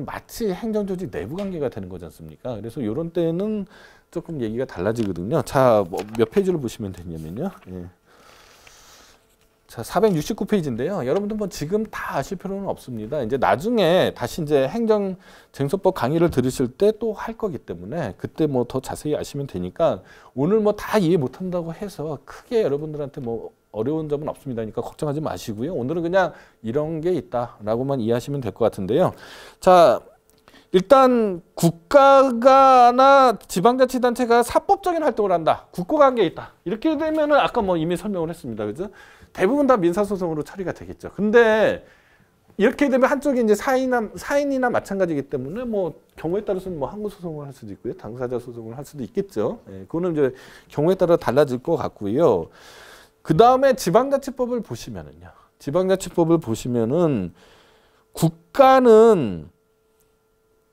마치 행정조직 내부 관계가 되는 거지 않습니까? 그래서 이런 때는 조금 얘기가 달라지거든요. 자, 뭐 몇 페이지를 보시면 되냐면요. 예. 자, 469페이지인데요. 여러분들 뭐 지금 다 아실 필요는 없습니다. 이제 나중에 다시 이제 행정쟁소법 강의를 들으실 때 또 할 거기 때문에 그때 뭐 더 자세히 아시면 되니까 오늘 뭐 다 이해 못 한다고 해서 크게 여러분들한테 뭐 어려운 점은 없습니다니까 걱정하지 마시고요. 오늘은 그냥 이런 게 있다라고만 이해하시면 될 것 같은데요. 자, 일단 국가가나 지방자치단체가 사법적인 활동을 한다. 국고관계에 있다. 이렇게 되면은 아까 뭐 이미 설명을 했습니다. 그죠? 대부분 다 민사소송으로 처리가 되겠죠. 근데 이렇게 되면 한쪽이 이제 사인이나 마찬가지이기 때문에 뭐 경우에 따라서는 뭐 항고소송을 할 수도 있고요. 당사자 소송을 할 수도 있겠죠. 예, 그거는 이제 경우에 따라 달라질 것 같고요. 그 다음에 지방자치법을 보시면은요. 국가는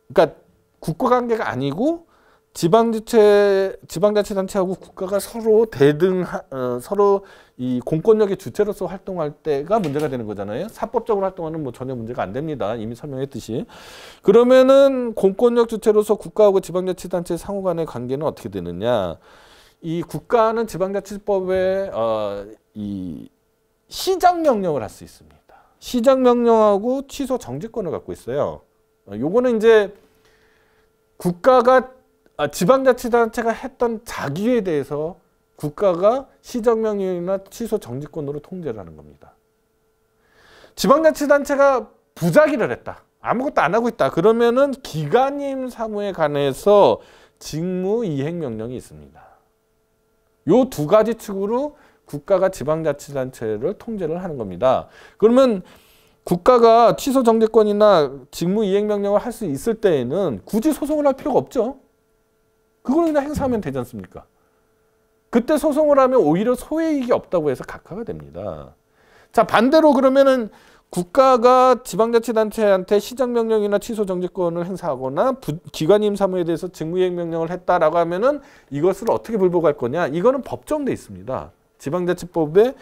그러니까 국가관계가 아니고 지방자치단체하고 국가가 서로 서로 이 공권력의 주체로서 활동할 때가 문제가 되는 거잖아요. 사법적으로 활동하는 뭐 전혀 문제가 안 됩니다. 이미 설명했듯이. 그러면은 공권력 주체로서 국가하고 지방자치단체 상호 간의 관계는 어떻게 되느냐? 이 국가는 지방자치법에 이 시정명령을 할 수 있습니다. 시정명령하고 취소 정지권을 갖고 있어요. 요거는 이제 지방자치단체가 했던 자기에 대해서 국가가 시정명령이나 취소 정지권으로 통제를 하는 겁니다. 지방자치단체가 부작위를 했다. 아무것도 안 하고 있다. 그러면은 기관임 사무에 관해서 직무이행명령이 있습니다. 요 두 가지 축으로 국가가 지방자치단체를 통제를 하는 겁니다. 그러면 국가가 취소 정지권이나 직무이행명령을 할 수 있을 때에는 굳이 소송을 할 필요가 없죠. 그걸 그냥 행사하면 되지 않습니까? 그때 소송을 하면 오히려 소외이익이 없다고 해서 각하가 됩니다. 자, 반대로 그러면은 국가가 지방자치단체한테 시정명령이나 취소 정지권을 행사하거나 기관임 사무에 대해서 직무이행명령을 했다라고 하면은 이것을 어떻게 불복할 거냐? 이거는 법정돼 있습니다. 지방자치법에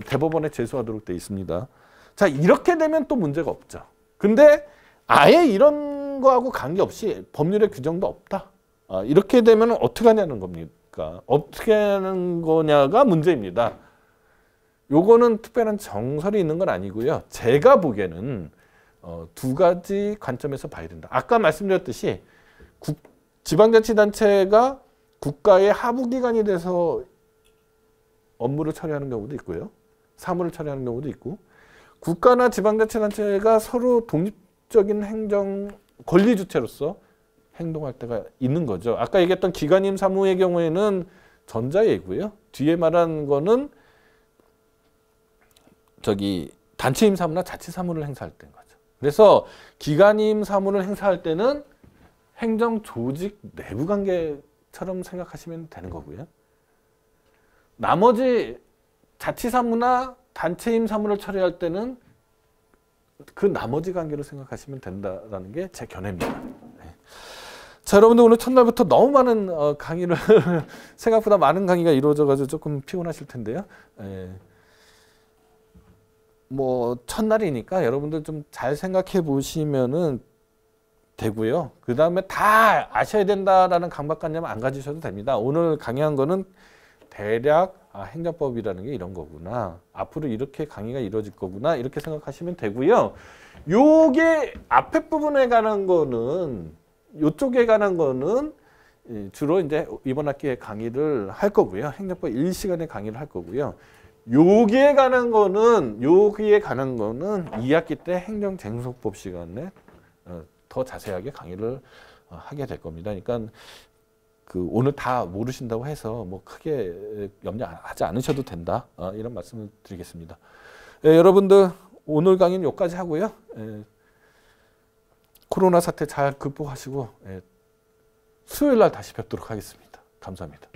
대법원에 제소하도록 돼 있습니다. 자, 이렇게 되면 또 문제가 없죠. 근데 아예 이런 거하고 관계없이 법률의 규정도 없다. 이렇게 되면 어떻게 하냐는 겁니까? 어떻게 하는 거냐가 문제입니다. 요거는 특별한 정설이 있는 건 아니고요. 제가 보기에는 두 가지 관점에서 봐야 된다. 아까 말씀드렸듯이 지방자치단체가 국가의 하부기관이 돼서 업무를 처리하는 경우도 있고요. 사무를 처리하는 경우도 있고, 국가나 지방자치단체가 서로 독립적인 행정 권리 주체로서 행동할 때가 있는 거죠. 아까 얘기했던 기관임 사무의 경우에는 전자예고요. 뒤에 말한 거는 단체임 사무나 자치 사무를 행사할 때인 거죠. 그래서 기관임 사무를 행사할 때는 행정 조직 내부 관계처럼 생각하시면 되는 거고요. 나머지 자치 사무나 단체임 사무를 처리할 때는 그 나머지 관계로 생각하시면 된다라는 게 제 견해입니다. 네. 자, 여러분들 오늘 첫날부터 너무 많은 강의를 생각보다 많은 강의가 이루어져가지고 조금 피곤하실 텐데요. 네. 뭐 첫날이니까 여러분들 좀 잘 생각해 보시면은 되고요. 그 다음에 다 아셔야 된다라는 강박관념 안 가지셔도 됩니다. 오늘 강의한 거는 대략 행정법이라는 게 이런 거구나. 앞으로 이렇게 강의가 이루어질 거구나. 이렇게 생각하시면 되고요. 요게 앞에 부분에 관한 거는 요쪽에 관한 거는 주로 이제 이번 학기에 강의를 할 거고요. 행정법 1시간에 강의를 할 거고요. 여기에 관한 거는 2학기 때 행정쟁송법 시간에 더 자세하게 강의를 하게 될 겁니다. 그러니까 그 오늘 다 모르신다고 해서 뭐 크게 염려하지 않으셔도 된다. 이런 말씀을 드리겠습니다. 여러분들 오늘 강의는 여기까지 하고요. 코로나 사태 잘 극복하시고 수요일 날 다시 뵙도록 하겠습니다. 감사합니다.